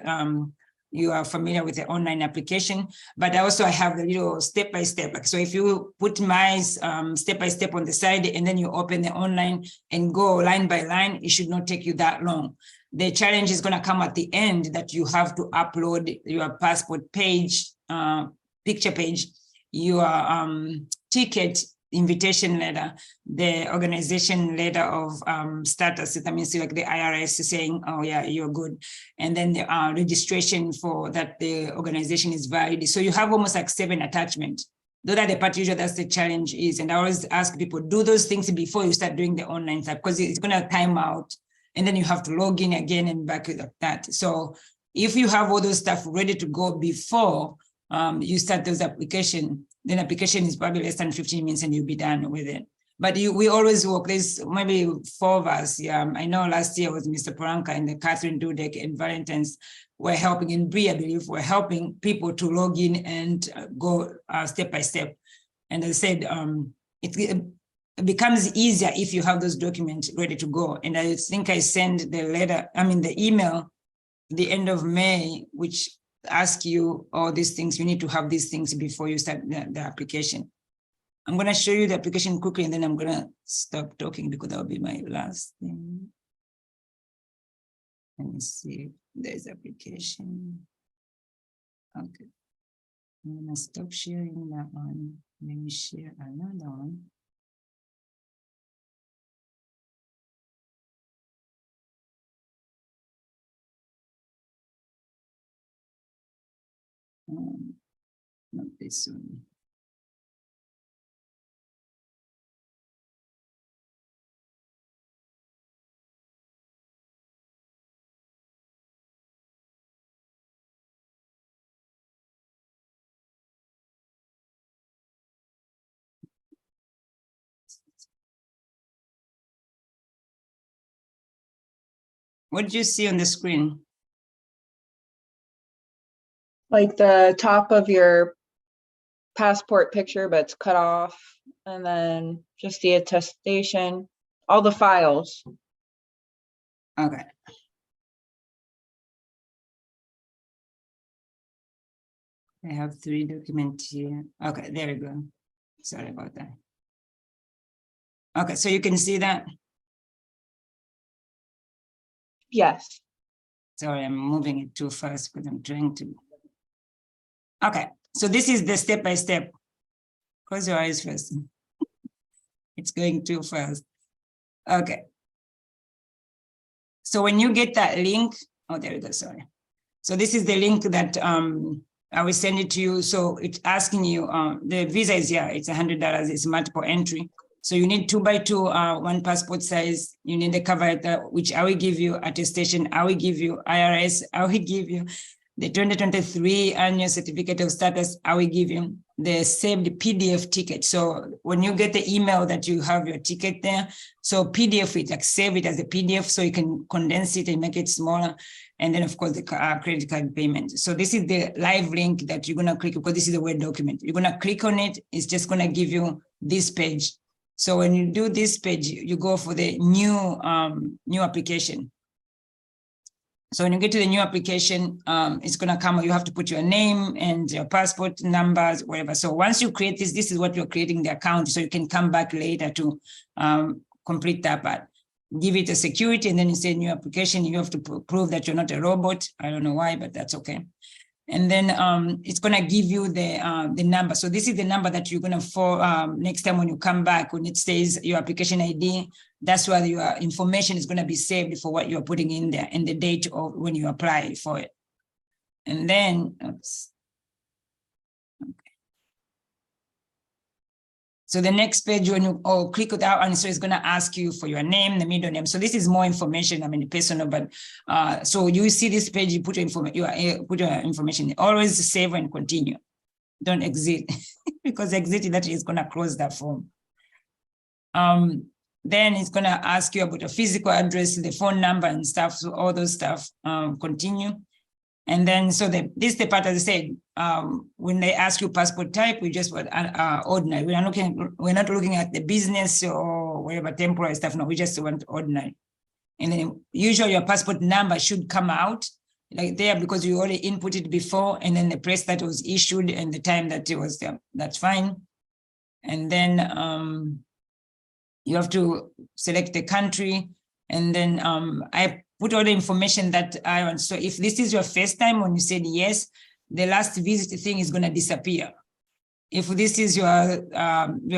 you are familiar with the online application, but also I have the little step-by-step. Like, so if you put my step-by-step on the side and then you open the online and go line by line, it should not take you that long. The challenge is gonna come at the end that you have to upload your passport page, picture page, your ticket, invitation letter, the organization letter of status. That means like the IRS is saying, oh yeah, you're good. And then the registration for that the organization is valid. So you have almost like 7 attachments. Those are the part usually that's the challenge is. And I always ask people, do those things before you start doing the online stuff, because it's gonna time out. And then you have to log in again and back like that. So if you have all those stuff ready to go before you start those application, then application is probably less than 15 minutes and you'll be done with it. But we always work, there's maybe 4 of us. Yeah, I know last year was Mr. Poranka and the Catherine Dudek and Valentine's were helping in Brie, I believe, we're helping people to log in and go step by step. And I said, it becomes easier if you have those documents ready to go. And I think I sent the letter, the email, the end of May, which ask you all these things. You need to have these things before you start the application. I'm going to show you the application quickly and then I'm going to stop talking because that will be my last thing. Let me see, there's application. Okay. I'm going to stop sharing that one. Let me share another one. Not this one. What did you see on the screen? Like the top of your passport picture, but it's cut off, and then just the attestation, all the files. Okay. I have 3 documents here. Okay, there we go. Sorry about that. Okay, so you can see that. Yes. Sorry, I'm moving it too fast because I'm trying to. Okay, so this is the step by step. Close your eyes first. It's going too fast. Okay. So when you get that link, oh, there we go, sorry. So this is the link that I will send it to you. So it's asking you, the visa is here, it's $100, it's multiple entry. So you need 2x2, 1 passport size. You need the cover letter, which I will give you, attestation, I will give you, IRS, I will give you, the 2023 annual certificate of status, I will give you the saved PDF ticket. So when you get the email that you have your ticket there, so PDF it, like save it as a PDF so you can condense it and make it smaller. And then of course the credit card payment. So this is the live link that you're gonna click, because this is a Word document. You're gonna click on it, it's just gonna give you this page. So when you do this page, you go for the new application. So when you get to the new application, it's gonna come, you have to put your name and your passport numbers, whatever. So once you create this, this is what you're creating the account. So you can come back later to complete that part. Give it a security, and then you say new application, you have to prove that you're not a robot. I don't know why, but that's okay. And then it's gonna give you the number. So this is the number that you're gonna for next time when you come back, when it says your application ID, that's where your information is gonna be saved for what you're putting in there and the date of when you apply for it. And then, oops. Okay. So the next page, when you click it out, and so it's going to ask you for your name, the middle name. So this is more information, I mean, personal, but so you see this page, you put your information, always save and continue. Don't exit, because exit, that is going to close that form. Then it's going to ask you about your physical address, the phone number and stuff, so all those stuff, continue. And then, so this is the part, as I said, when they ask you passport type, we just want ordinary. We're not looking at the business or whatever temporary stuff. No, we just want ordinary. And then usually your passport number should come out like there, because you already input it before, and then the place that was issued and the time that it was there. That's fine. And then you have to select the country, and then I put all the information that I want. So if this is your first time, when you said yes, the last visit thing is going to disappear. If this is your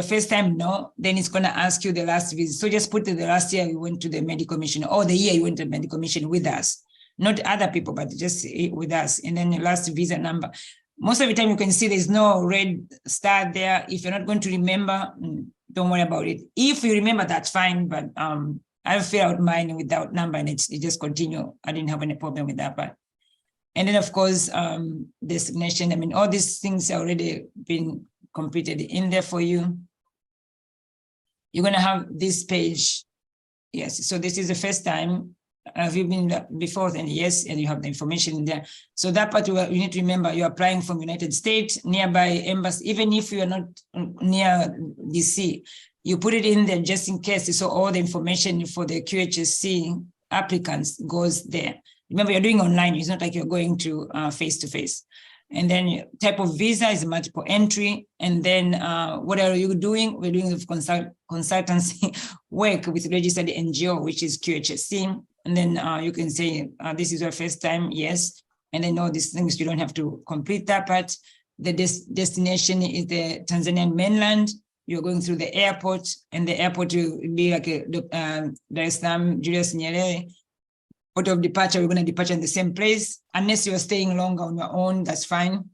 first time, no, then it's going to ask you the last visit. So just put the last year you went to the medical mission, or the year you went to the medical mission with us, not other people, but just with us. And then the last visa number. Most of the time you can see there's no red star there. If you're not going to remember, don't worry about it. If you remember, that's fine, but I fill out mine without number, and it just continue. I didn't have any problem with that part. And then of course, designation. I mean, all these things are already been completed in there for you. You're gonna have this page. Yes, so this is the first time. Have you been before? Then yes, and you have the information in there. So that part you need to remember, you're applying from United States, nearby embassy, even if you're not near DC, you put it in there just in case. So all the information for the Qhsc applicants goes there. Remember, you're doing online. It's not like you're going to face-to-face. And then type of visa is multiple entry. And then what are you doing? We're doing consultancy work with registered NGO, which is Qhsc. And then you can say, this is your first time, yes. And then all these things, you don't have to complete that part. The destination is the Tanzanian mainland. You're going through the airport, and the airport will be like Dar es Salaam, Julius Nyerere. Port of departure, we're going to depart in the same place. Unless you're staying longer on your own, that's fine.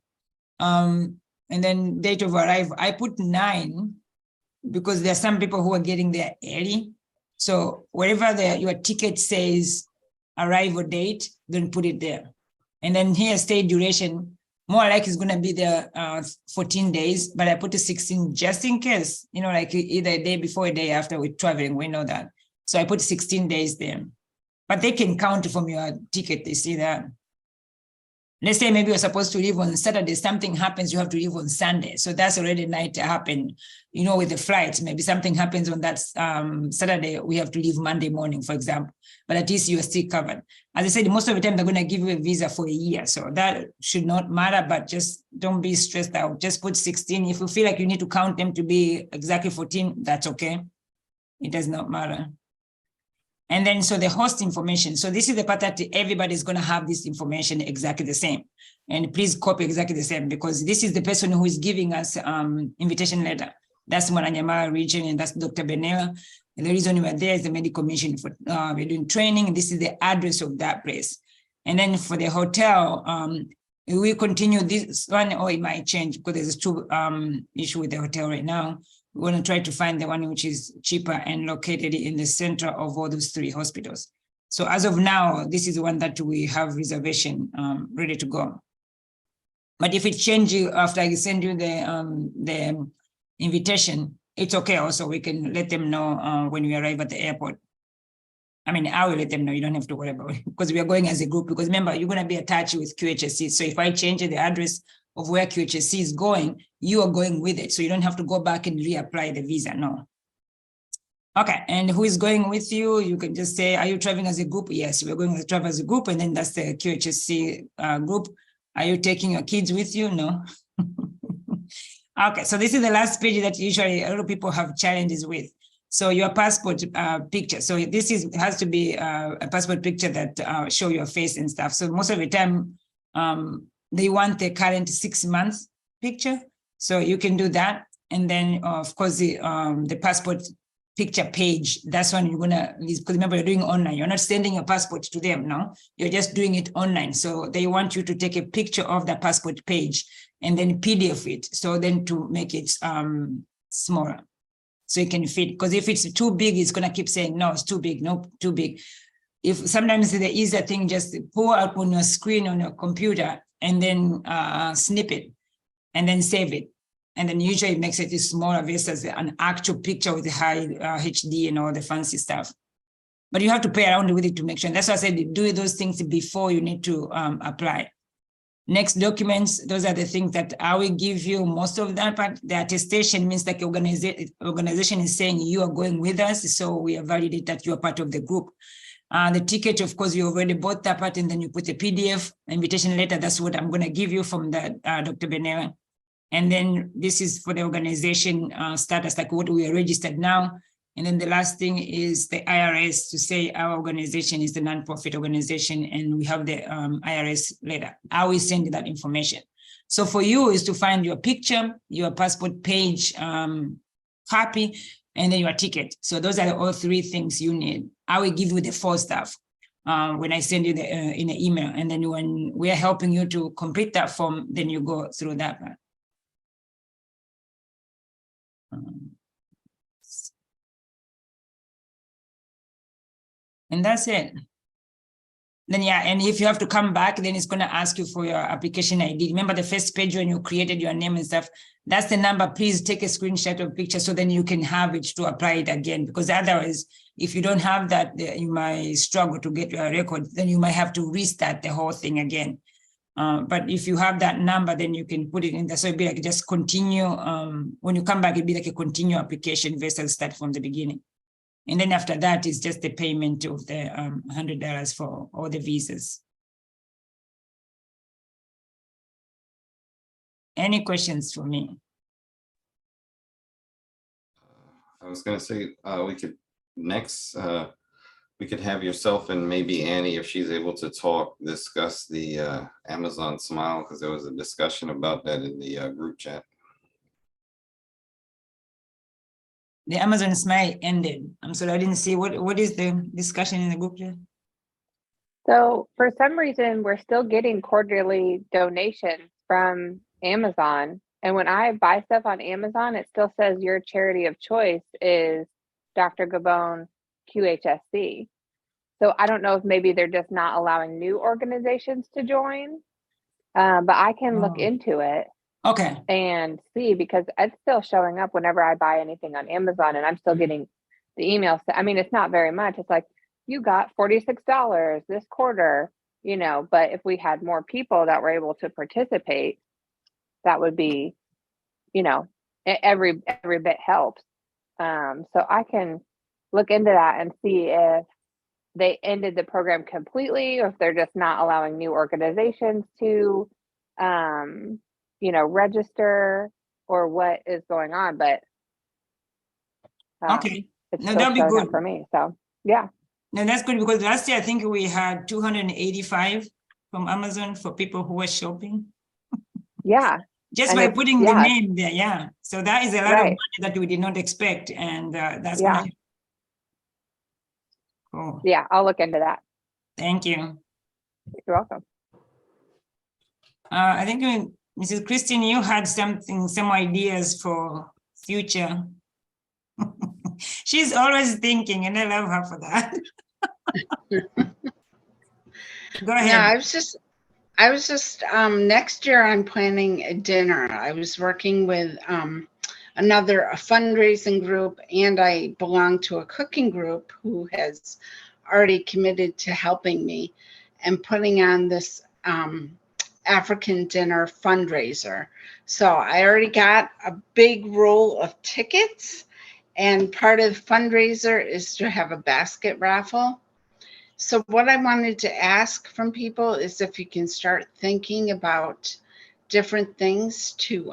And then date of arrival, I put 9 because there are some people who are getting there early. So wherever your ticket says arrival date, then put it there. And then here, stay duration, more like it's going to be there 14 days, but I put a 16 just in case, you know, like either a day before, a day after we're traveling, we know that. So I put 16 days there. But they can count from your ticket, they see that. let's say maybe you're supposed to leave on Saturday, something happens, you have to leave on Sunday. So that's already night to happen. You know, with the flights, maybe something happens on that Saturday, we have to leave Monday morning, for example, but at least you are still covered. As I said, most of the time they're going to give you a visa for a year. So that should not matter, but just don't be stressed out. Just put 16. If you feel like you need to count them to be exactly 14, that's okay. It does not matter. And then, so the host information. So this is the part that everybody's going to have this information exactly the same. And please copy exactly the same, because this is the person who is giving us invitation letter. That's Mwananyamala region, and that's Dr. Benella. And the reason we are there is the medical mission for we're doing training. This is the address of that place. And then for the hotel, we continue this one, or it might change because there's two issue with the hotel right now. We want to try to find the one which is cheaper and located in the center of all those three hospitals. So as of now, this is the one that we have reservation ready to go. But if it changes after I send you the invitation, it's okay also. We can let them know when we arrive at the airport. I mean, I will let them know. You don't have to worry about it because we are going as a group. Because remember, you're going to be attached with Qhsc. So if I change the address of where Qhsc is going, you are going with it. So you don't have to go back and reapply the visa, no. Okay, and who is going with you? You can just say, are you traveling as a group? Yes, we're going to travel as a group, and then that's the Qhsc group. Are you taking your kids with you? No. Okay, so this is the last page that usually a lot of people have challenges with. So your passport picture. So this has to be a passport picture that show your face and stuff. So most of the time, they want the current 6 months picture. So you can do that. And then of course the passport picture page, that's when you're gonna, because remember you're doing online. You're not sending your passport to them, no? You're just doing it online. So they want you to take a picture of the passport page and then PDF it. So then to make it smaller. So you can fit, because if it's too big, it's gonna keep saying, no, it's too big, no, too big. If sometimes the easier thing, just pull out on your screen on your computer and then snip it and then save it. And then usually it makes it smaller versus an actual picture with the high HD and all the fancy stuff. But you have to play around with it to make sure. That's why I said do those things before you need to apply. Next, documents, those are the things that I will give you most of that, but the attestation means like organization is saying you are going with us, so we validate that you are part of the group. The ticket, of course, you already bought that part, and then you put the PDF, invitation letter, that's what I'm gonna give you from that, Dr. Benella. And then this is for the organization status, like what we are registered now. And then the last thing is the IRS to say our organization is the nonprofit organization, and we have the IRS letter. I will send you that information. So for you is to find your picture, your passport page copy, and then your ticket. So those are all three things you need. I will give you the full stuff when I send you the in an email. And then when we are helping you to complete that form, then you go through that part. And that's it. Then yeah, and if you have to come back, then it's going to ask you for your application ID. Remember the first page when you created your name and stuff, that's the number. Please take a screenshot of picture so then you can have it to apply it again. Because otherwise, if you don't have that, you might struggle to get your record. Then you might have to restart the whole thing again. But if you have that number, then you can put it in there. So it'd be like just continue. When you come back, it'd be like a continue application versus start from the beginning. And then after that is just the payment of the $100 for all the visas. Any questions for me? I was gonna say, we could next, we could have yourself and maybe Annie, if she's able to talk, discuss the Amazon Smile, because there was a discussion about that in the group chat. The Amazon Smile ended. I'm sorry, I didn't see what is the discussion in the group chat? So for some reason, we're still getting quarterly donations from Amazon. And when I buy stuff on Amazon, it still says your charity of choice is Dr. Gabon Qhsc. So I don't know if maybe they're just not allowing new organizations to join, but I can look into it. Okay. And see, because it's still showing up whenever I buy anything on Amazon, and I'm still getting the emails. I mean, it's not very much. It's like, you got $46 this quarter. but if we had more people that were able to participate, that would be, every bit helps. So I can look into that and see if they ended the program completely, or if they're just not allowing new organizations to, register, or what is going on. But Okay, it's no, still that'll be showing good. up for me. So yeah. No, that's good, because last year I think we had 285 from Amazon for people who were shopping. Yeah. Just And by it's- putting the yeah. name there, yeah. So that is a lot of Right. money that we did not expect, and that's Yeah. gonna. Cool. Yeah, I'll look into that. Thank you. You're welcome. I think Mrs. Christine, you had some ideas for future. She's always thinking, and I love her for that. Go ahead. Yeah, I was just next year I'm planning a dinner. I was working with a fundraising group, and I belong to a cooking group who has already committed to helping me and putting on this African dinner fundraiser. So I already got a big roll of tickets, and part of the fundraiser is to have a basket raffle. So what I wanted to ask from people is if you can start thinking about different things to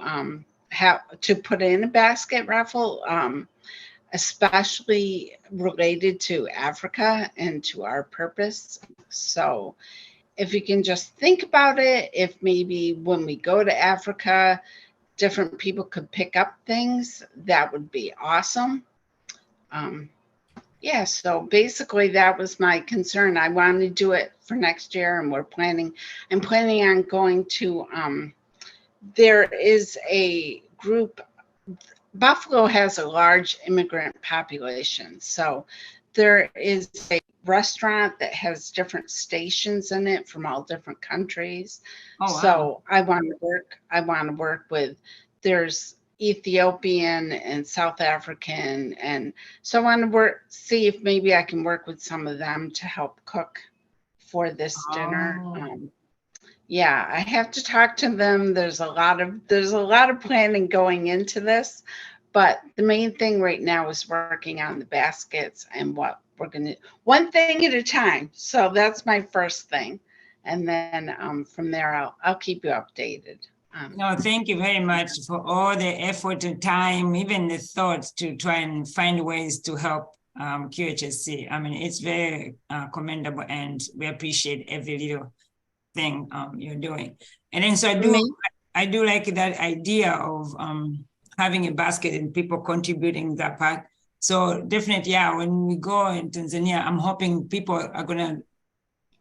have to put in a basket raffle, especially related to Africa and to our purpose. So if you can just think about it, if maybe when we go to Africa, different people could pick up things, that would be awesome. Yeah, so basically that was my concern. I wanted to do it for next year, and I'm planning on going to, there is a group, Buffalo has a large immigrant population. So there is a restaurant that has different stations in it from all different countries. Oh, wow. So I want to work with, there's Ethiopian and South African, and so I want to see if maybe I can work with some of them to help cook for this dinner. Oh. Yeah, I have to talk to them. There's a lot of planning going into this, but the main thing right now is working on the baskets and what we're gonna, one thing at a time. So that's my first thing, and then from there I'll keep you updated. No, thank you very much for all the effort and time, even the thoughts to try and find ways to help QHSC. I mean, it's very commendable, and we appreciate every little thing you're doing. And then so I do like that idea of having a basket and people contributing that part. So definitely, yeah, when we go in Tanzania, I'm hoping people are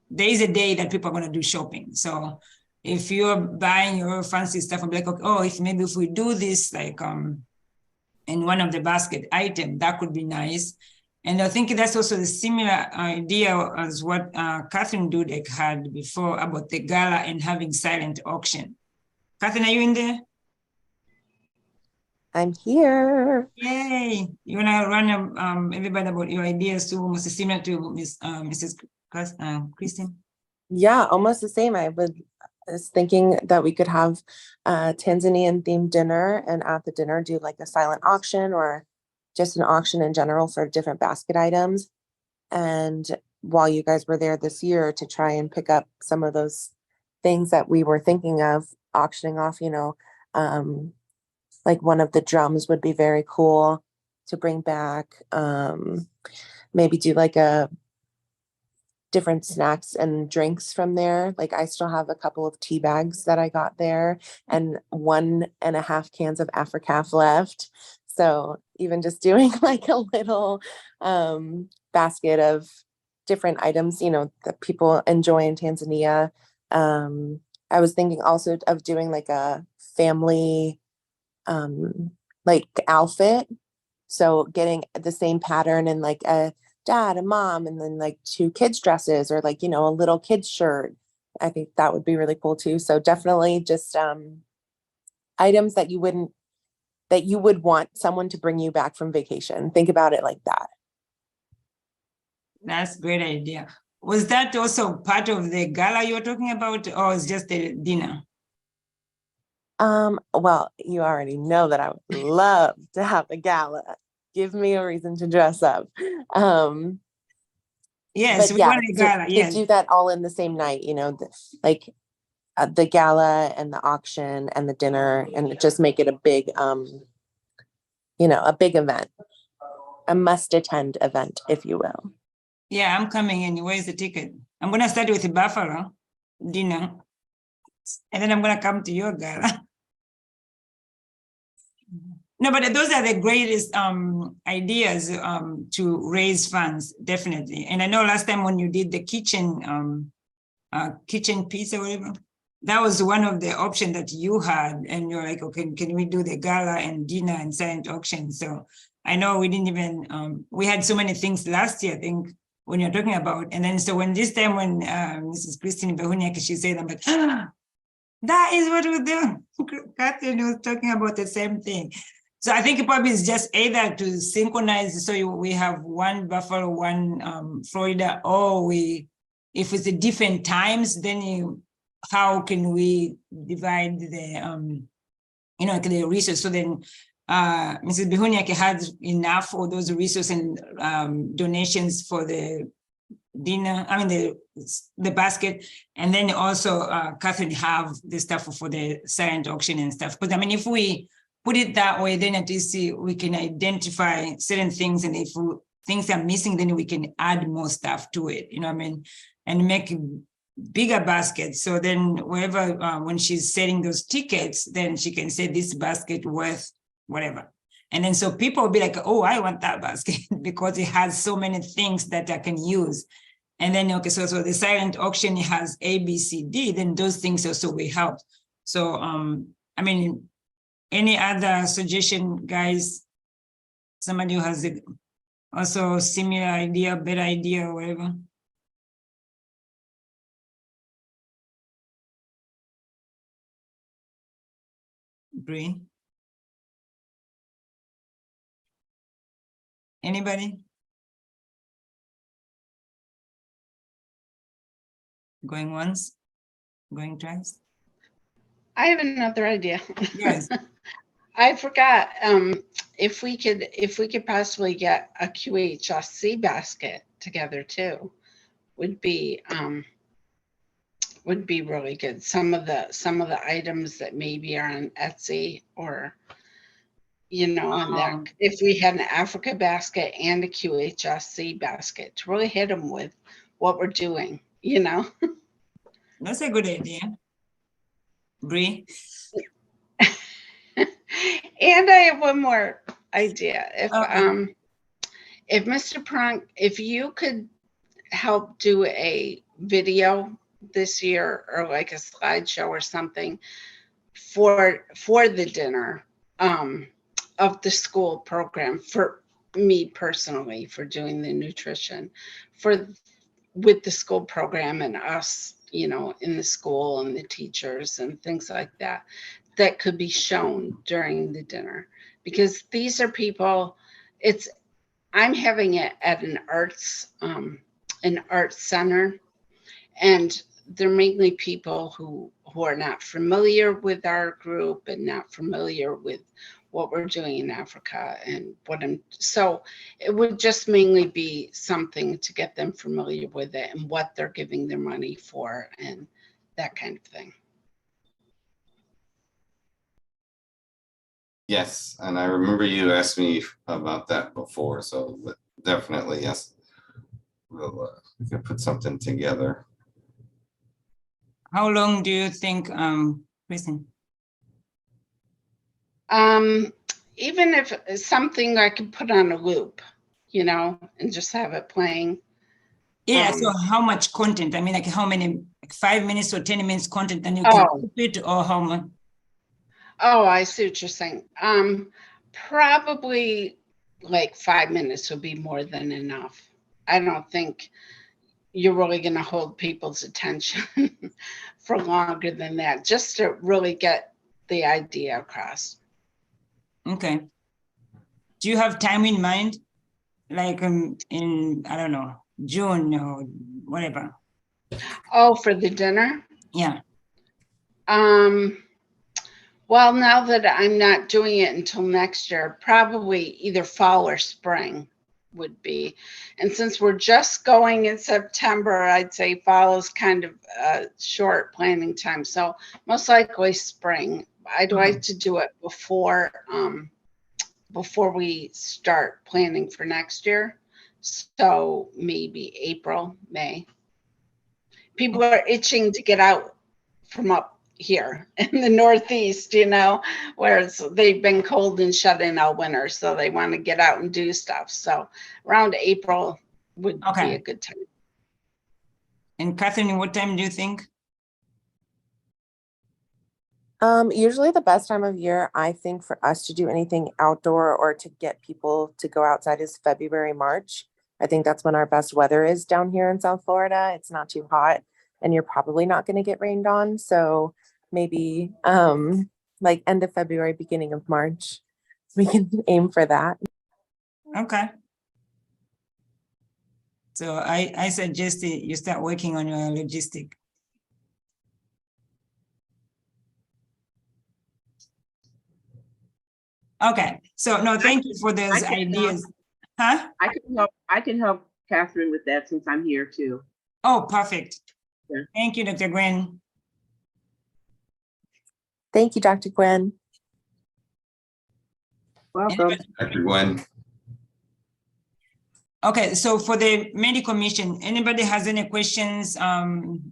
there is a day that people are gonna do shopping. So if you're buying your fancy stuff, I'm like, okay, oh, if we do this, like in one of the basket item, that could be nice. And I think that's also the similar idea as what Catherine Dudek had before about the gala and having silent auction. Catherine, are you in there? I'm here. Yay! You wanna run everybody about your ideas too, almost similar to Mrs. Christine? Yeah, almost the same. Was thinking that we could have a Tanzanian themed dinner, and at the dinner do like a silent auction or just an auction in general for different basket items. And while you guys were there this year, to try and pick up some of those things that we were thinking of auctioning off, like one of the drums would be very cool to bring back. Maybe do like a different snacks and drinks from there. Like I still have a couple of tea bags that I got there and 1.5 cans of Africaf left. So even just doing like a little basket of different items, that people enjoy in Tanzania. I was thinking also of doing like a family like outfit. So getting the same pattern and like a dad and mom, and then like 2 kids dresses, or like, a little kid's shirt. I think that would be really cool too. So definitely just items that you would want someone to bring you back from vacation. Think about it like that. That's a great idea. Was that also part of the gala you were talking about, or is just the dinner? Well, you already know that I would love to have a gala. Give me a reason to dress up. Yes, But we yeah, want a gala, yes. to do that all in the same night, like the gala and the auction and the dinner, and just make it a big, a big event, a must-attend event, if you will. Yeah, I'm coming in. Where's the ticket? I'm gonna start with the Buffalo dinner, and then I'm gonna come to your gala. No, but those are the greatest ideas to raise funds, definitely. And I know last time when you did the kitchen piece or whatever, that was one of the options that you had, and you're like, okay, can we do the gala and dinner and silent auction? So I know we didn't even we had so many things last year, I think, when you're talking about, and then so when this time when Mrs. Christine Behuniak, she said, I'm like, that is what we do. Catherine was talking about the same thing. So I think it probably is just either to synchronize, so we have one Buffalo, one Florida, or if it's at different times, then how can we divide the the resource? So then Mrs. Behuniak had enough for those resources and donations for the dinner, the basket, and then also Catherine have the stuff for the silent auction and stuff. Because if we put it that way, then at least we can identify certain things, and if things are missing, then we can add more stuff to it, and make bigger baskets. So then wherever, when she's selling those tickets, then she can say this basket worth whatever. And then so people will be like, oh, I want that basket because it has so many things that I can use. And then, okay, so the silent auction has A, B, C, D, then those things also will help. So, any other suggestion, guys? Somebody who has also similar idea, better idea, or whatever? Bree? Anybody? Going once? Going twice? I have another idea. Yes. I forgot, if we could possibly get a Qhsc basket together too, would be really good. Some of the items that maybe are on Etsy, or if we had an Africa basket and a Qhsc basket to really hit them with what we're doing, That's a good idea. Bree? And I have one more idea. If Mr. Prunk, if you could help do a video this year, or like a slideshow or something for the dinner of the school program, for me personally, for doing the nutrition with the school program and us, in the school and the teachers and things like that, that could be shown during the dinner. Because these are people, I'm having it at an arts center, and they're mainly people who are not familiar with our group and not familiar with what we're doing in Africa and so it would just mainly be something to get them familiar with it and what they're giving their money for and that kind of thing. Yes, and I remember you asked me about that before, so definitely, yes. We can put something together. How long do you think, Kristen? Even if it's something I could put on a loop, and just have it playing. Yeah, so how much content? Like how many, like 5 minutes or 10 minutes content, then you can keep it, or how much? Oh, I see what you're saying. Probably like 5 minutes would be more than enough. I don't think you're really going to hold people's attention for longer than that, just to really get the idea across. Okay. Do you have time in mind? Like in, I don't know, June or whatever. Oh, for the dinner? Yeah. Well, now that I'm not doing it until next year, probably either fall or spring would be. And since we're just going in September, I'd say fall is kind of a short planning time. So most likely spring. I'd like to do it before we start planning for next year. So maybe April, May. People are itching to get out from up here in the Northeast, where they've been cold and shut in all winter. So they want to get out and do stuff. So around April would be a good time. And Catherine, what time do you think? Usually the best time of year, I think, for us to do anything outdoor or to get people to go outside is February, March. I think that's when our best weather is down here in South Florida. It's not too hot and you're probably not going to get rained on. So maybe like end of February, beginning of March, we can aim for that. Okay. So I suggest you start working on your logistic. Okay, so no, thank you for those ideas. Huh? I can help Catherine with that since I'm here too. Oh, perfect. Yeah. Thank you, Dr. Gwen. Thank you, Dr. Gwen. Welcome. Dr. Gwen. Okay, so for the medical mission, anybody has any questions,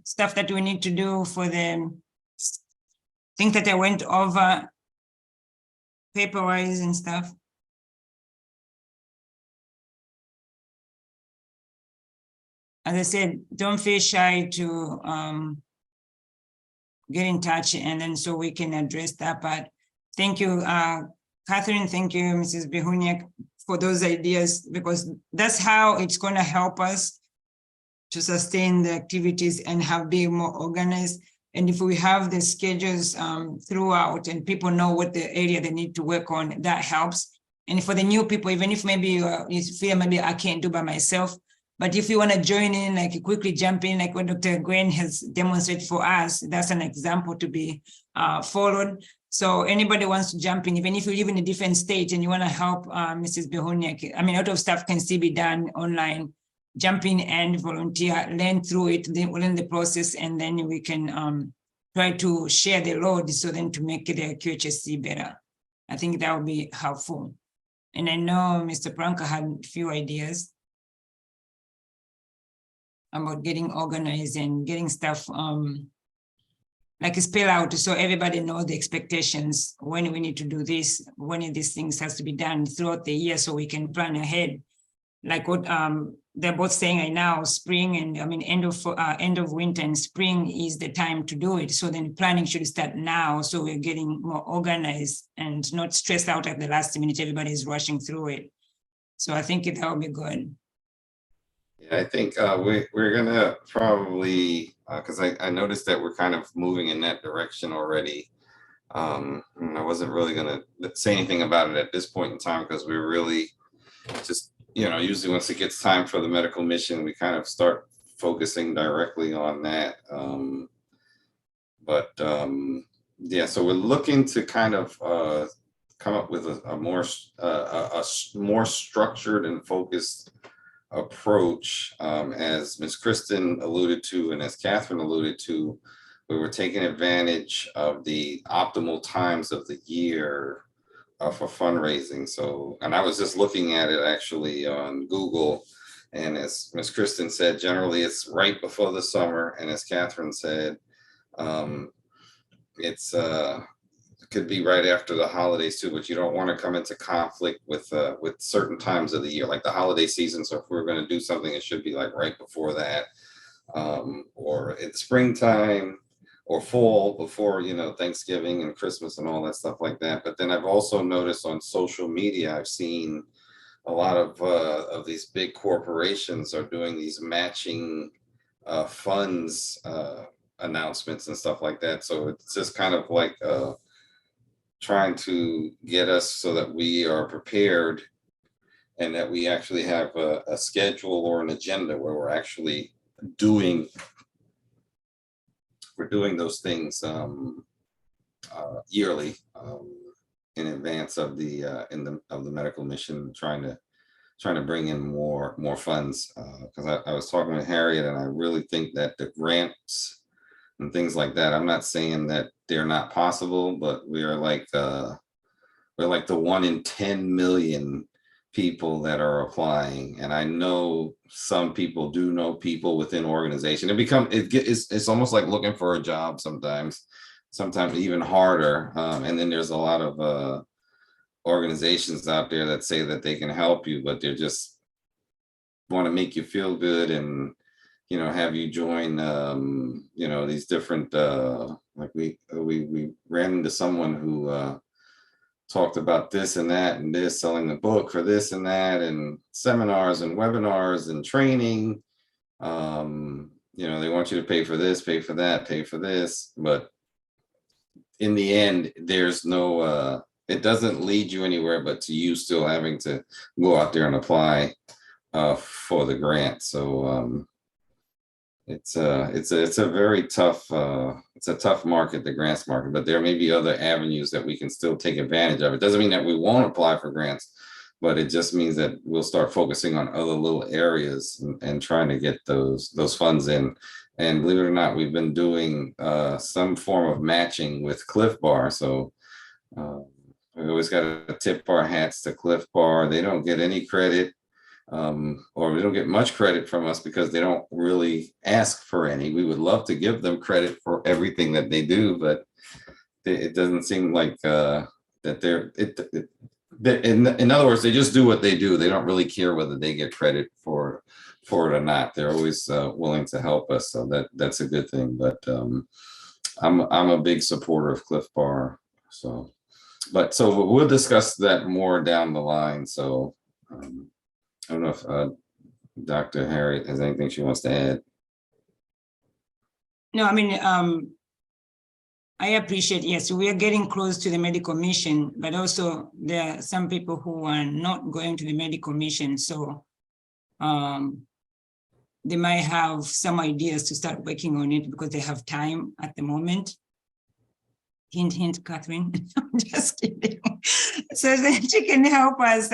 stuff that we need to do for the things that I went over paper-wise and stuff? As I said, don't feel shy to get in touch, and then so we can address that part. Thank you, Catherine. Thank you, Mrs. Behuniak, for those ideas, because that's how it's going to help us to sustain the activities and have be more organized. And if we have the schedules throughout and people know what the area they need to work on, that helps. And for the new people, even if maybe you feel maybe I can't do by myself, but if you want to join in, like quickly jump in, like what Dr. Gwen has demonstrated for us, that's an example to be followed. So anybody wants to jump in, even if you live in a different state and you want to help Mrs. Behuniak, I mean, a lot of stuff can still be done online. Jump in and volunteer, learn through it, then learn the process, and then we can try to share the load so then to make the QHSC better. I think that would be helpful. And I know Mr. Pranka had a few ideas about getting organized and getting stuff like a spell out so everybody knows the expectations, when we need to do this, when these things has to be done throughout the year so we can plan ahead. Like what they're both saying right now, spring and I mean end of winter and spring is the time to do it. So then planning should start now, so we're getting more organized and not stressed out at the last minute. Everybody's rushing through it. So I think that will be good. Yeah, I think we're gonna probably because I noticed that we're kind of moving in that direction already. And I wasn't really gonna say anything about it at this point in time because we're really just, usually once it gets time for the medical mission, we kind of start focusing directly on that. Yeah, so we're looking to kind of come up with a more structured and focused approach, as Ms. Kristen alluded to and as Catherine alluded to. We were taking advantage of the optimal times of the year for fundraising. So, and I was just looking at it actually on Google, and as Ms. Kristen said, generally it's right before the summer, and as Catherine said, it could be right after the holidays too, but you don't want to come into conflict with certain times of the year, like the holiday season. So if we're going to do something, it should be like right before that, or it's springtime or fall before, Thanksgiving and Christmas and all that stuff like that. But then I've also noticed on social media, I've seen a lot of these big corporations are doing these matching funds announcements and stuff like that. So it's just kind of like trying to get us so that we are prepared and that we actually have a schedule or an agenda where we're actually doing those things yearly in advance of the of the medical mission, trying to bring in more funds, because I was talking with Harriet, and I really think that the grants and things like that, I'm not saying that they're not possible, but we're like the 1 in 10 million people that are applying. And I know some people do know people within organization. It's almost like looking for a job sometimes even harder. And then there's a lot of organizations out there that say that they can help you, but they're just want to make you feel good and, you know, have you join, you know, these different, like we ran into someone who talked about this and that and this, selling the book for this and that, and seminars and webinars and training. You know, they want you to pay for this, pay for that, pay for this, but in the end, there's no, it doesn't lead you anywhere but to you still having to go out there and apply for the grant. So it's a very tough, it's a tough market, the grants market, but there may be other avenues that we can still take advantage of. It doesn't mean that we won't apply for grants, but it just means that we'll start focusing on other little areas and trying to get those funds in. And believe it or not, we've been doing some form of matching with Cliff Bar. So we always got to tip our hats to Cliff Bar. They don't get any credit, or we don't get much credit from us because they don't really ask for any. We would love to give them credit for everything that they do, but it doesn't seem like that they're in other words, they just do what they do. They don't really care whether they get credit for it or not. They're always willing to help us, so that's a good thing. But I'm a big supporter of Cliff Bar. So we'll discuss that more down the line. So I don't know if Dr. Harriet has anything she wants to add. No, I mean, I appreciate, yes, we are getting close to the medical mission, but also there are some people who are not going to the medical mission. So they might have some ideas to start working on it because they have time at the moment. Hint, hint, Catherine. I'm just kidding. So that she can help us,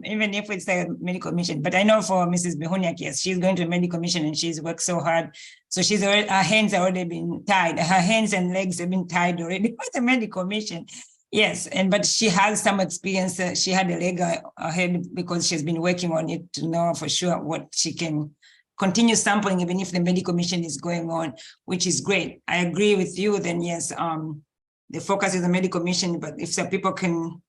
even if it's a medical mission. But I know for Mrs. Behuniak, yes, she's going to a medical mission and she's worked so hard. So her hands have already been tied. Her hands and legs have been tied already for the medical mission. Yes, but she has some experience. She had a leg ahead because she's been working on it to know for sure what she can continue sampling, even if the medical mission is going on, which is great. I agree with you. Then yes, the focus is the medical mission, but if some people can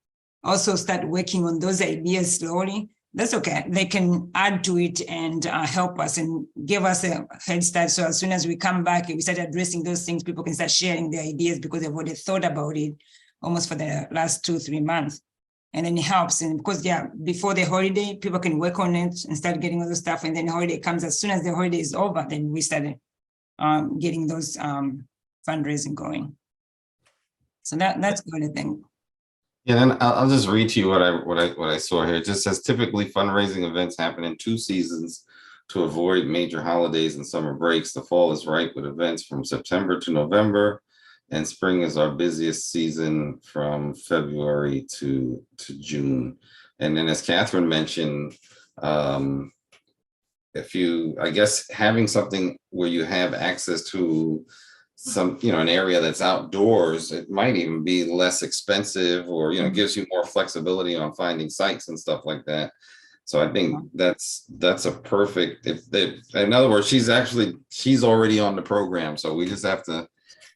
also start working on those ideas slowly, that's okay. They can add to it and help us and give us a head start. So as soon as we come back, if we start addressing those things, people can start sharing their ideas because they've already thought about it almost for the last 2-3 months. And then it helps. And because, yeah, before the holiday, people can work on it and start getting all the stuff. And then the holiday comes. As soon as the holiday is over, then we started getting those fundraising going. So that's good, I think. Yeah, then I'll just read to you what I saw here. It just says typically fundraising events happen in 2 seasons to avoid major holidays and summer breaks. The fall is ripe with events from September to November, and spring is our busiest season from February to June. And then, as Catherine mentioned, if you, I guess, having something where you have access to some, you know, an area that's outdoors, it might even be less expensive, or, you know, gives you more flexibility on finding sites and stuff like that. So I think that's a perfect, in other words, she's already on the program. So we just have to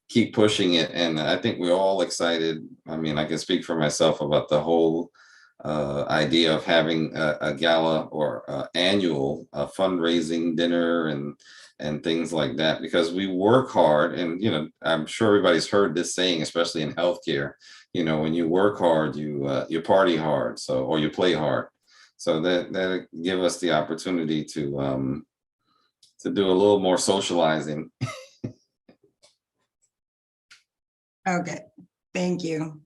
keep pushing it. And I think we're all excited. I mean, I can speak for myself about the whole idea of having a gala or annual fundraising dinner and things like that, because we work hard. And, you know, I'm sure everybody's heard this saying, especially in healthcare, you know, when you work hard, you party hard, so, or you play hard. So that give us the opportunity to do a little more socializing. Okay, thank you.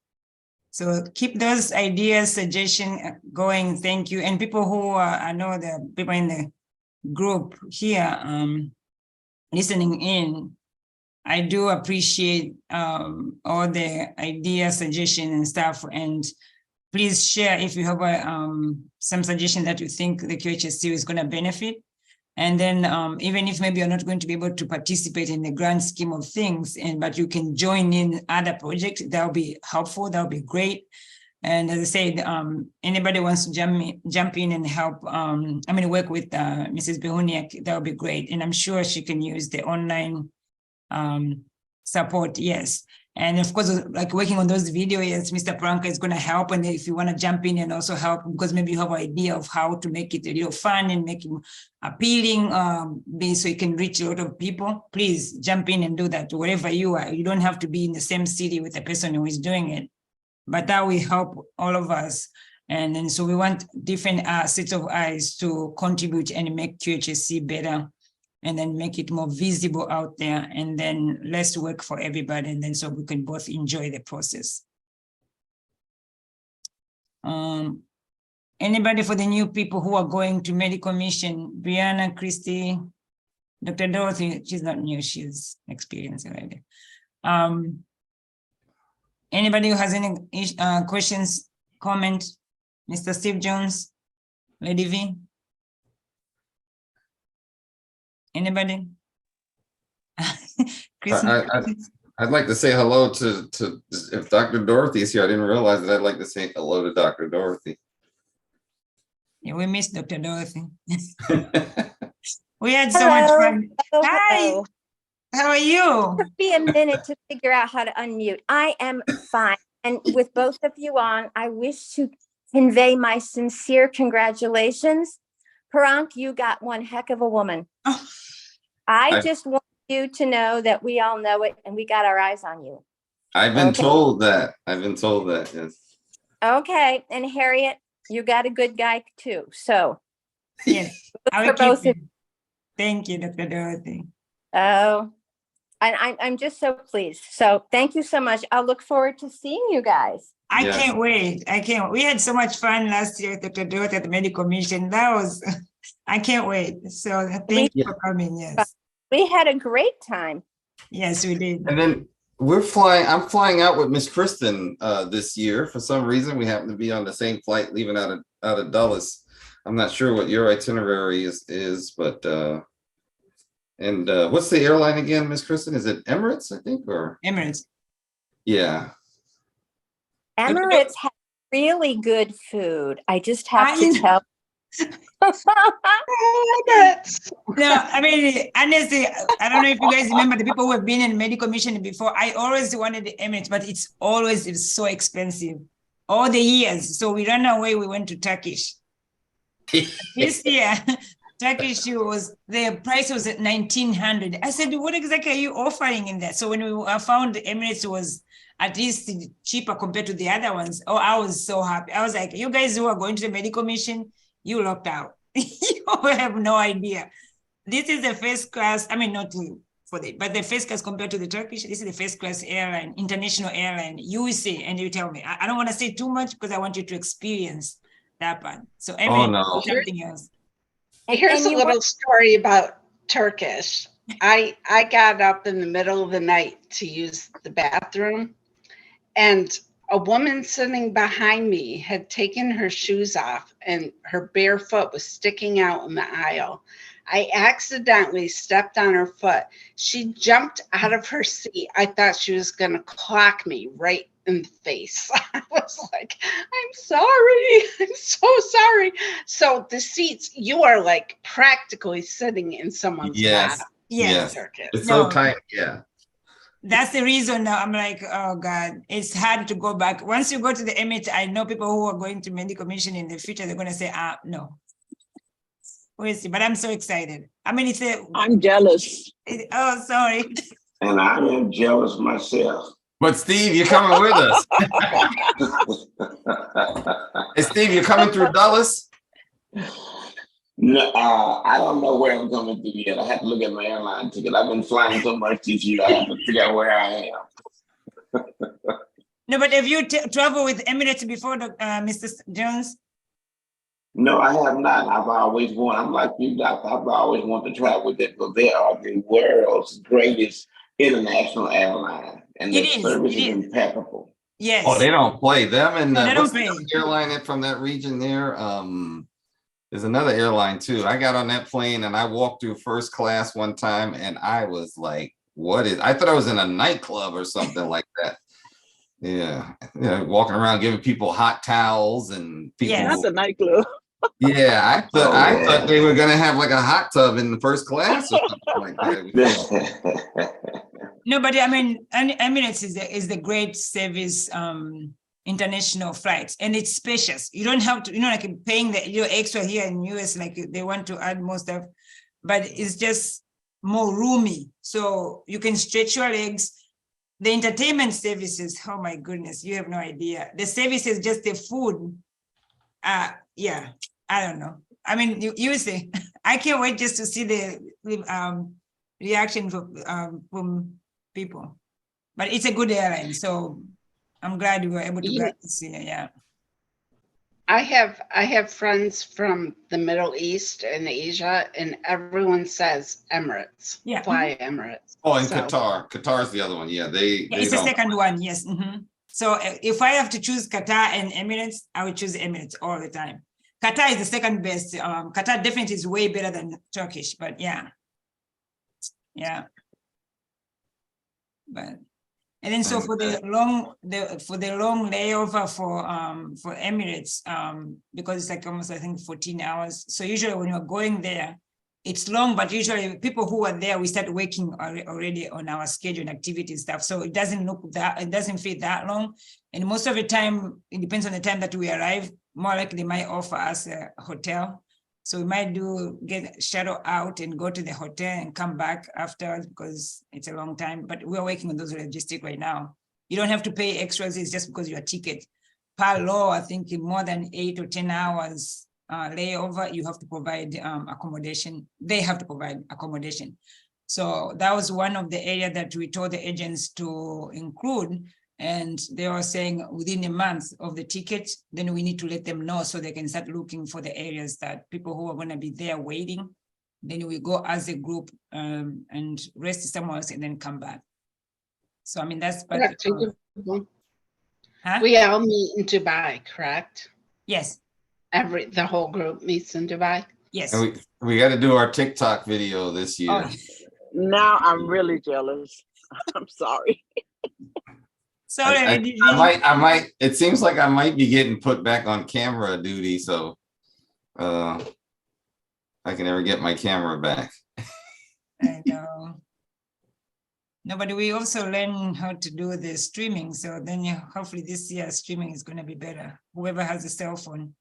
So keep those ideas, suggestions going. Thank you. And people who I know the people in the group here listening in, I do appreciate all the ideas, suggestions and stuff. And please share if you have some suggestion that you think the QHSC is going to benefit. And then even if maybe you're not going to be able to participate in the grand scheme of things, but you can join in other projects, that'll be helpful, that'll be great. And as I said, anybody wants to jump in and help, work with Mrs. Behuniak, that would be great. And I'm sure she can use the online support, yes. And of course, like working on those videos, yes, Mr. Pranka is going to help. And if you want to jump in and also help, because maybe you have an idea of how to make it a little fun and make it appealing, so you can reach a lot of people, please jump in and do that wherever you are. You don't have to be in the same city with the person who is doing it, but that will help all of us. And then so we want different sets of eyes to contribute and make QHSC better, and then make it more visible out there, and then less work for everybody, and then so we can both enjoy the process. Anybody for the new people who are going to medical mission? Brianna, Christy, Dr. Dorothy, she's not new, she's experienced already. Anybody who has any questions, comments? Mr. Steve Jones, Lady V? Anybody? I'd like to say hello to if Dr. Dorothy is here. I didn't realize that. I'd like to say hello to Dr. Dorothy. Yeah, we miss Dr. Dorothy. We had so much fun. Hi, Hello. how are you? Took me a minute to figure out how to unmute. I am fine. And with both of you on, I wish to convey my sincere congratulations. Parank, you got one heck of a woman. Oh. I just want you to know that we all know it and we got our eyes on you. I've been told that. I've been told that, yes. Okay. And Harriet, you got a good guy too. So Yes, I will for both keep of it. Thank you, Dr. Dorothy. oh, and I'm just so pleased. So thank you so much. I'll look forward to seeing you guys. I Yes. can't wait. I can't. We had so much fun last year, Dr. Dorothy, at the medical mission. That was, I can't wait. So thank you for coming. Yes. We had a great time. Yes, we did. And then I'm flying out with Miss Kristen this year. For some reason, we happen to be on the same flight leaving out of Dulles. I'm not sure what your itinerary is, but what's the airline again, Miss Kristen? Is it Emirates, I think, or Emirates. Yeah. Emirates has really good food. I just have to tell. No, I mean, honestly, I don't know if you guys remember the people who have been in medical mission before. I always wanted the Emirates, but it's so expensive all the years. So we ran away. We went to Turkish. This year, Turkish the price was at 1,900. I said, what exactly are you offering in that? So when we found the Emirates was at least cheaper compared to the other ones. Oh, I was so happy. I was like, you guys who are going to the medical mission, you locked out. You have no idea. This is the first class. I mean, not for but the first class compared to the Turkish. This is the first class airline, international airline. You will see, and you tell me. I don't want to say too much because I want you to experience that part. So something else. Here's a little story about Turkish. I got up in the middle of the night to use the bathroom, and a woman sitting behind me had taken her shoes off and her bare foot was sticking out in the aisle. I accidentally stepped on her foot. She jumped out of her seat. I thought she was going to clock me right in the face. I was like, I'm sorry. I'm so sorry. So the seats, you are like practically sitting in someone's lap. Yes. It's so tight. Yeah. That's the reason now I'm like, oh God, it's hard to go back. Once you go to the Emirates, I know people who are going to medical mission in the future, they're going to say, no. We'll see, but I'm so excited. I mean, I'm jealous. Oh, sorry. And I am jealous myself. But Steve, you're coming with us. Hey, Steve, you're coming through Dulles? No, I don't know where I'm coming through yet. I have to look at my airline ticket. I've been flying so much this year. I have to figure out where I am. No, but have you traveled with Emirates before, Mr. Jones? No, I have not. I've always wanted, I'm like you, Doctor, I've always wanted to travel with it, but they are the world's greatest international airline, and It their is. service It is is. impeccable. Yes. Oh, they don't play them, and No, they don't what's the play. other airline from that region there? There's another airline too. I got on that plane and I walked through first class one time, and I was like, "What is?" I thought I was in a nightclub or something like that. Yeah, walking around giving people hot towels and people. Yes. Not the nightclub. Yeah, I Oh, thought they were gonna have like a hot tub in the first class or something like that. No, but I mean, Emirates is the great service, international flights, and it's spacious. You don't have to, like paying the extra here in US, like they want to add more stuff, but it's just more roomy. So you can stretch your legs. The entertainment services, oh my goodness, you have no idea. The services, just the food. Yeah, I don't know. I mean, you say, I can't wait just to see the reaction from people. But it's a good airline, so I'm glad we were able to get to see it. Yeah. I have friends from the Middle East and Asia, and everyone says Emirates. Yeah. Fly Emirates. Oh, and So- Qatar. Qatar's the other one. Yeah, they It's the don't. second one. Yes. So if I have to choose Qatar and Emirates, I would choose Emirates all the time. Qatar is the second best. Qatar definitely is way better than Turkish, but yeah. But and then so for the long layover for Emirates, because it's like almost I think 14 hours. So usually when you're going there, it's long, but usually people who are there, we start working already on our schedule and activity stuff. So it doesn't feel that long. And most of the time, it depends on the time that we arrive. More likely they might offer us a hotel. So we might get shuttle out and go to the hotel and come back afterwards because it's a long time, but we're working on those logistics right now. You don't have to pay extras, it's just because your ticket. Per law, I think in more than 8 or 10 hours layover, you have to provide accommodation. They have to provide accommodation. So that was one of the areas that we told the agents to include. And they were saying within a month of the ticket, then we need to let them know so they can start looking for the areas that people who are going to be there waiting. Then we go as a group and rest somewhere else and then come back. So, I mean, that's part of Huh? We all meet in Dubai, correct? Yes. The whole group meets in Dubai. Yes. And we got to do our TikTok video this year. Oh. Now I'm really jealous. I'm sorry. Sorry, I might. It seems like I might be getting put back on camera duty, so I can never get my camera back. I know. No, but we also learn how to do the streaming. So then hopefully this year streaming is going to be better. Whoever has a cell phone,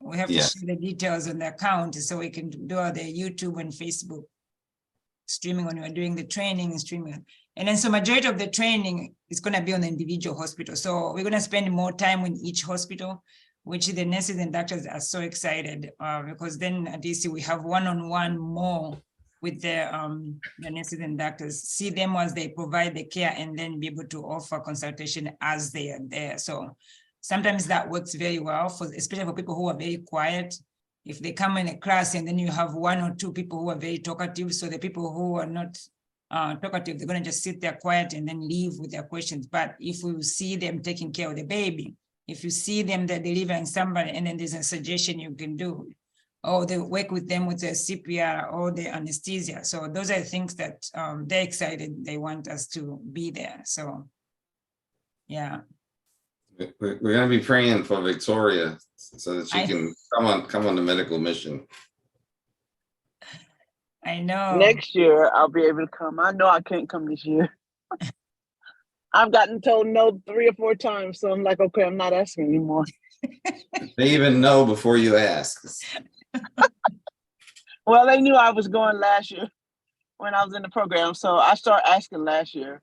we have to share the details on the account so we can do all the YouTube and Facebook streaming when we're doing the training and streaming. And then so majority of the training is going to be on the individual hospital. So we're going to spend more time in each hospital, which the nurses and doctors are so excited because then at least we have one-on-one more with the nurses and doctors, see them as they provide the care and then be able to offer consultation as they are there. So sometimes that works very well, especially for people who are very quiet. If they come in a class and then you have 1 or 2 people who are very talkative, so the people who are not talkative, they're going to just sit there quiet and then leave with their questions. But if we see them taking care of the baby, if you see them that delivering somebody and then there's a suggestion you can do, or they work with them with the CPR or the anesthesia. So those are things that they're excited. They want us to be there. So, yeah. We're going to be praying for Victoria so that she can come on the medical mission. I know. Next year I'll be able to come. I know I can't come this year. I've gotten told no 3 or 4 times, so I'm like, okay, I'm not asking anymore. They even know before you ask. Well, they knew I was going last year when I was in the program, so I started asking last year.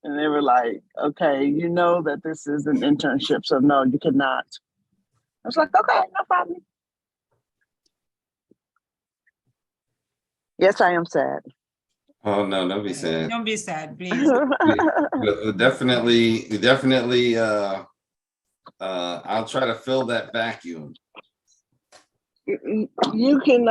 And they were like, okay, you know that this is an internship, so no, you cannot. I was like, okay, no problem. Yes, I am sad. Oh, no, don't be sad. Don't be sad, please. We'll definitely, I'll try to fill that vacuum. You can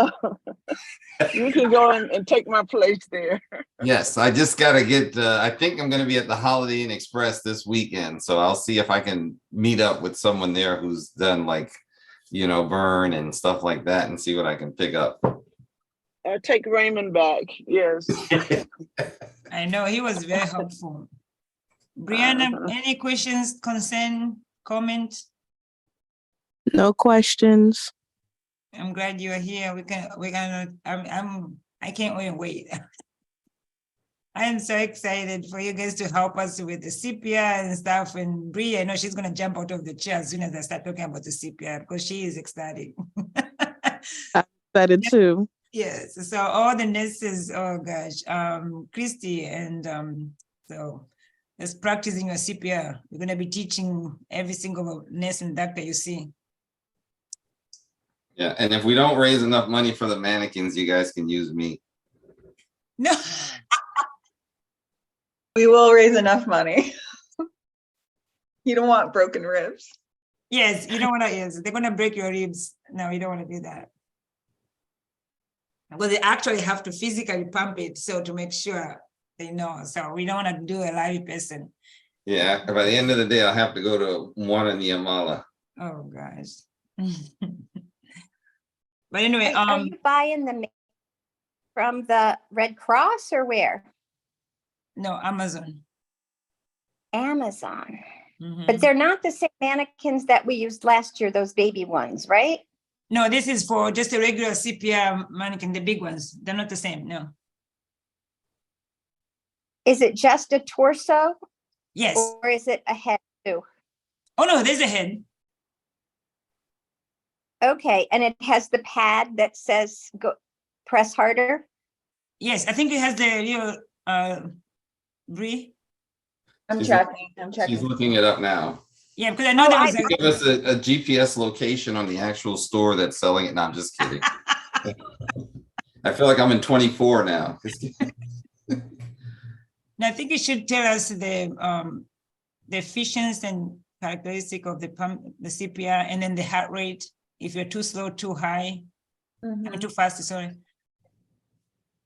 go and take my place there. Yes, I just gotta get, I think I'm gonna be at the Holiday Inn Express this weekend, so I'll see if I can meet up with someone there who's done like, burn and stuff like that and see what I can pick up. Take Raymond back. Yes. I know he was very helpful. Brianna, any questions, concern, comment? No questions. I'm glad you're here. I can't wait. I am so excited for you guys to help us with the CPR and stuff. And Bria, I know she's gonna jump out of the chair as soon as I start talking about the CPR because she is ecstatic. I'm excited too. Yes, so all the nurses, oh gosh, Christy, and so just practicing your CPR. We're gonna be teaching every single nurse and doctor you see. Yeah, and if we don't raise enough money for the mannequins, you guys can use me. No. We will raise enough money. You don't want broken ribs. Yes, you don't want to, yes, they're gonna break your ribs. No, you don't want to do that. Well, they actually have to physically pump it so to make sure they know. So we don't want to do a live person. Yeah, by the end of the day, I'll have to go to one in the Amala. Oh gosh. But anyway, Are you buying them from the Red Cross or where? no, Amazon. Amazon. Mhm. But they're not the same mannequins that we used last year, those baby ones, right? No, this is for just a regular CPR mannequin, the big ones. They're not the same, no. Is it just a torso Yes. or is it a head too? Oh no, there's a head. Okay, and it has the pad that says go press harder. Yes, I think it has the real Brie. I'm She's checking. She's looking it up now. Yeah, because I know there was a Give us a GPS location on the actual store that's selling it. No, I'm just kidding. I feel like I'm in 24 now. And I think it should tell us the efficiency and characteristic of the pump, the CPR, and then the heart rate. If you're too slow, too high, I mean, too fast, sorry.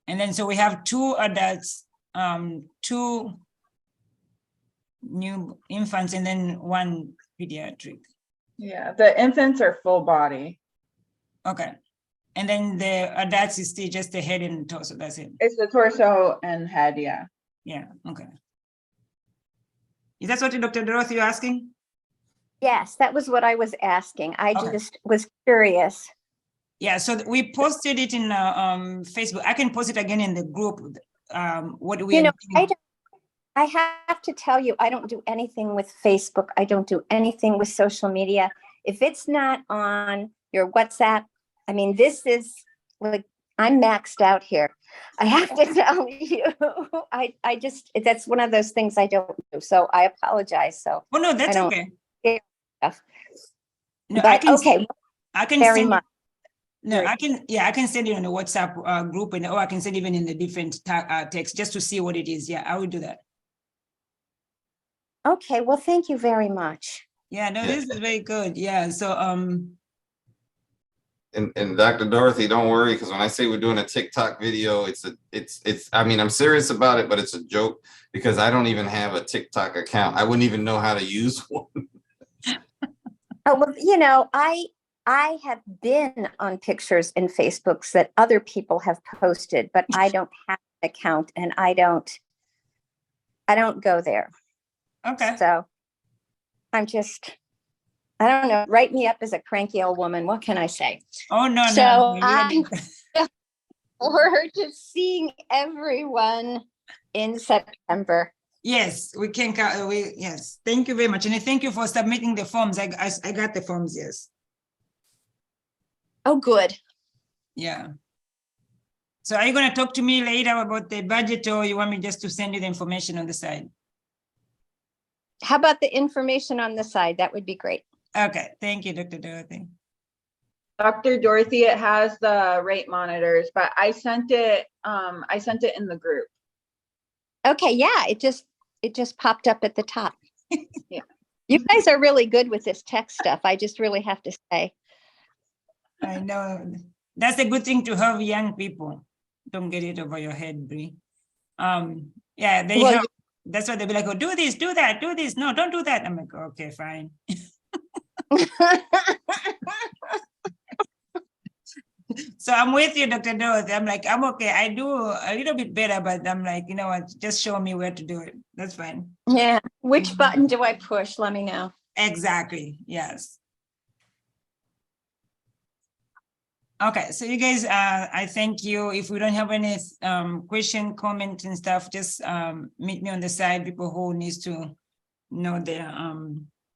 And then so we have 2 adults, 2 new infants, and then 1 pediatric. Yeah, the infants are full body. Okay. And then the adults is still just the head and torso, that's it. It's the torso and head, yeah. Yeah, okay. Is that what Dr. Dorothy you're asking? Yes, that was what I was asking. I Okay. just was curious. Yeah, so we posted it in Facebook. I can post it again in the group. What do we? You know, I have to tell you, I don't do anything with Facebook. I don't do anything with social media. If it's not on your WhatsApp, I mean, this is like, I'm maxed out here. I have to tell you, I just, that's one of those things I don't do. So I apologize. So. Oh, no, that's okay. No, But I can, okay. I can Very send much. No, I can, yeah, I can send it on the WhatsApp group, and or I can send even in the different text just to see what it is. Yeah, I will do that. Okay, well, thank you very much. Yeah, no, this is very good. Yeah, so And Dr. Dorothy, don't worry, because when I say we're doing a TikTok video, it's I mean, I'm serious about it, but it's a joke because I don't even have a TikTok account. I wouldn't even know how to use one. Oh, well, you know, I have been on pictures in Facebooks that other people have posted, but I don't have an account and I don't go there. okay. So I'm just, I don't know, write me up as a cranky old woman. What can I say? Oh no, So no. I'm forward to seeing everyone in September. Yes, we can. Yes, thank you very much, and thank you for submitting the forms. I got the forms. Yes. Oh, good. Yeah. So are you going to talk to me later about the budget, or you want me just to send you the information on the side? How about the information on the side? That would be great. Okay, thank you, Dr. Dorothy. Dr. Dorothy, it has the rate monitors, but I sent it in the group. Okay, yeah, it just popped up at the top. Yeah. You guys are really good with this tech stuff. I just really have to say. I know. That's a good thing to have young people. Don't get it over your head, Brie. Yeah, they Well, help. That's why they'll be like, oh, do this, do that, do this. No, don't do that. I'm like, okay, fine. So I'm with you, Dr. Dorothy. I'm like, I'm okay. I do a little bit better, but I'm like, you know what? Just show me where to do it. That's fine. Yeah. Which button do I push? Let me know. Exactly. Yes. Okay, so you guys, I thank you. If we don't have any question, comment and stuff, just meet me on the side, people who needs to know their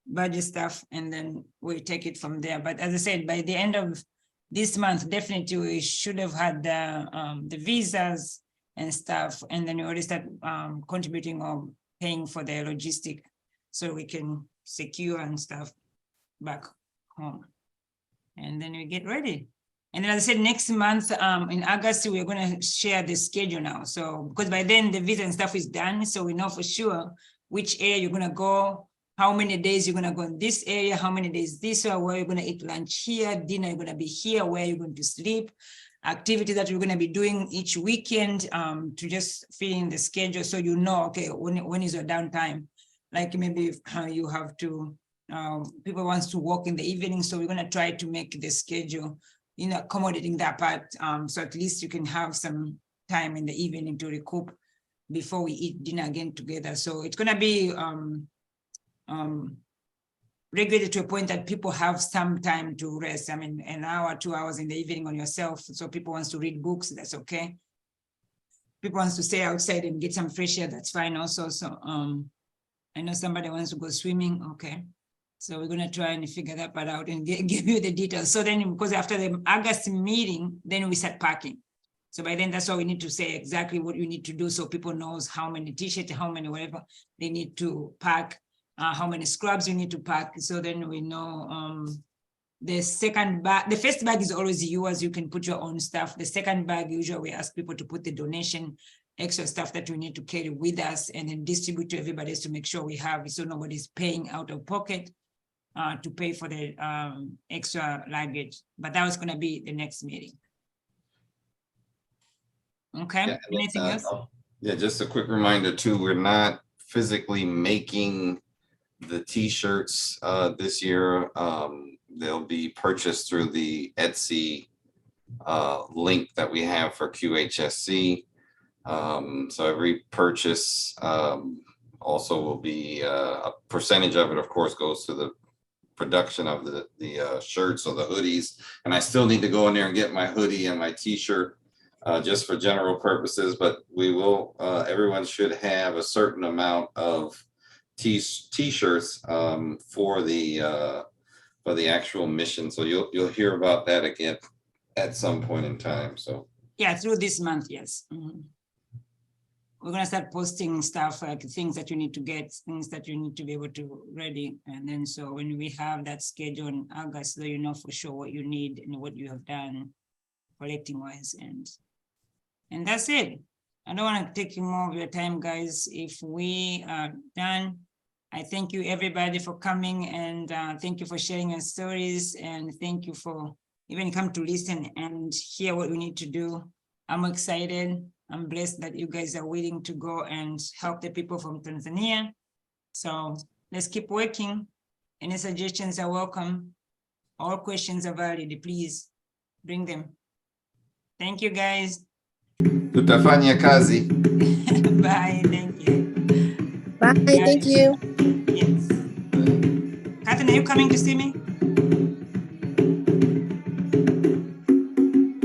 budget stuff, and then we take it from there. But as I said, by the end of this month, definitely we should have had the visas and stuff, and then we already start contributing or paying for the logistic so we can secure and stuff back home. And then we get ready. And then as I said, next month in August, we're going to share the schedule now. So because by then the visa and stuff is done, so we know for sure which area you're going to go, how many days you're going to go in this area, how many days this, or where you're going to eat lunch here, dinner you're going to be here, where you're going to sleep, activities that we're going to be doing each weekend to just fit in the schedule. So you know, okay, when is your downtime? Like maybe you have to, people wants to walk in the evening. So we're going to try to make the schedule, you know, accommodating that part. So at least you can have some time in the evening to recoup before we eat dinner again together. So it's going to be regulated to a point that people have some time to rest. I mean, an hour, 2 hours in the evening on yourself. So people wants to read books, that's okay. People wants to stay outside and get some fresh air, that's fine also. So I know somebody wants to go swimming, okay. So we're gonna try and figure that part out and give you the details. So then, because after the August meeting, then we start packing. So by then, that's why we need to say exactly what you need to do, so people knows how many t-shirts, how many whatever they need to pack, how many scrubs you need to pack. So then we know the second bag, the first bag is always yours. You can put your own stuff. The second bag, usually we ask people to put the donation, extra stuff that we need to carry with us and then distribute to everybody else to make sure we have it, so nobody's paying out of pocket to pay for the extra luggage. But that was going to be the next meeting. Okay, Yeah, anything else? Yeah, just a quick reminder too, we're not physically making the t-shirts this year. They'll be purchased through the Etsy link that we have for Qhsc. So every purchase also will be a percentage of it, of course, goes to the production of the shirts or the hoodies. And I still need to go in there and get my hoodie and my t-shirt just for general purposes, but we will, everyone should have a certain amount of t-shirts for the actual mission. So you'll hear about that again at some point in time. So yeah, through this month, yes. Mm-hmm. We're gonna start posting stuff like things that you need to get, things that you need to be able to ready. And then so when we have that schedule in August, so you know for sure what you need and what you have done collecting wise, and that's it. I don't want to take more of your time, guys. If we are done, I thank you everybody for coming, and thank you for sharing your stories, and thank you for even come to listen and hear what we need to do. I'm excited. I'm blessed that you guys are willing to go and help the people from Tanzania. So let's keep working. Any suggestions are welcome. All questions are valid. Please bring them. Thank you, guys. tutafanya kazi. Bye. Thank you. Bye. Thank you. Yes. Catherine, are you coming to see me?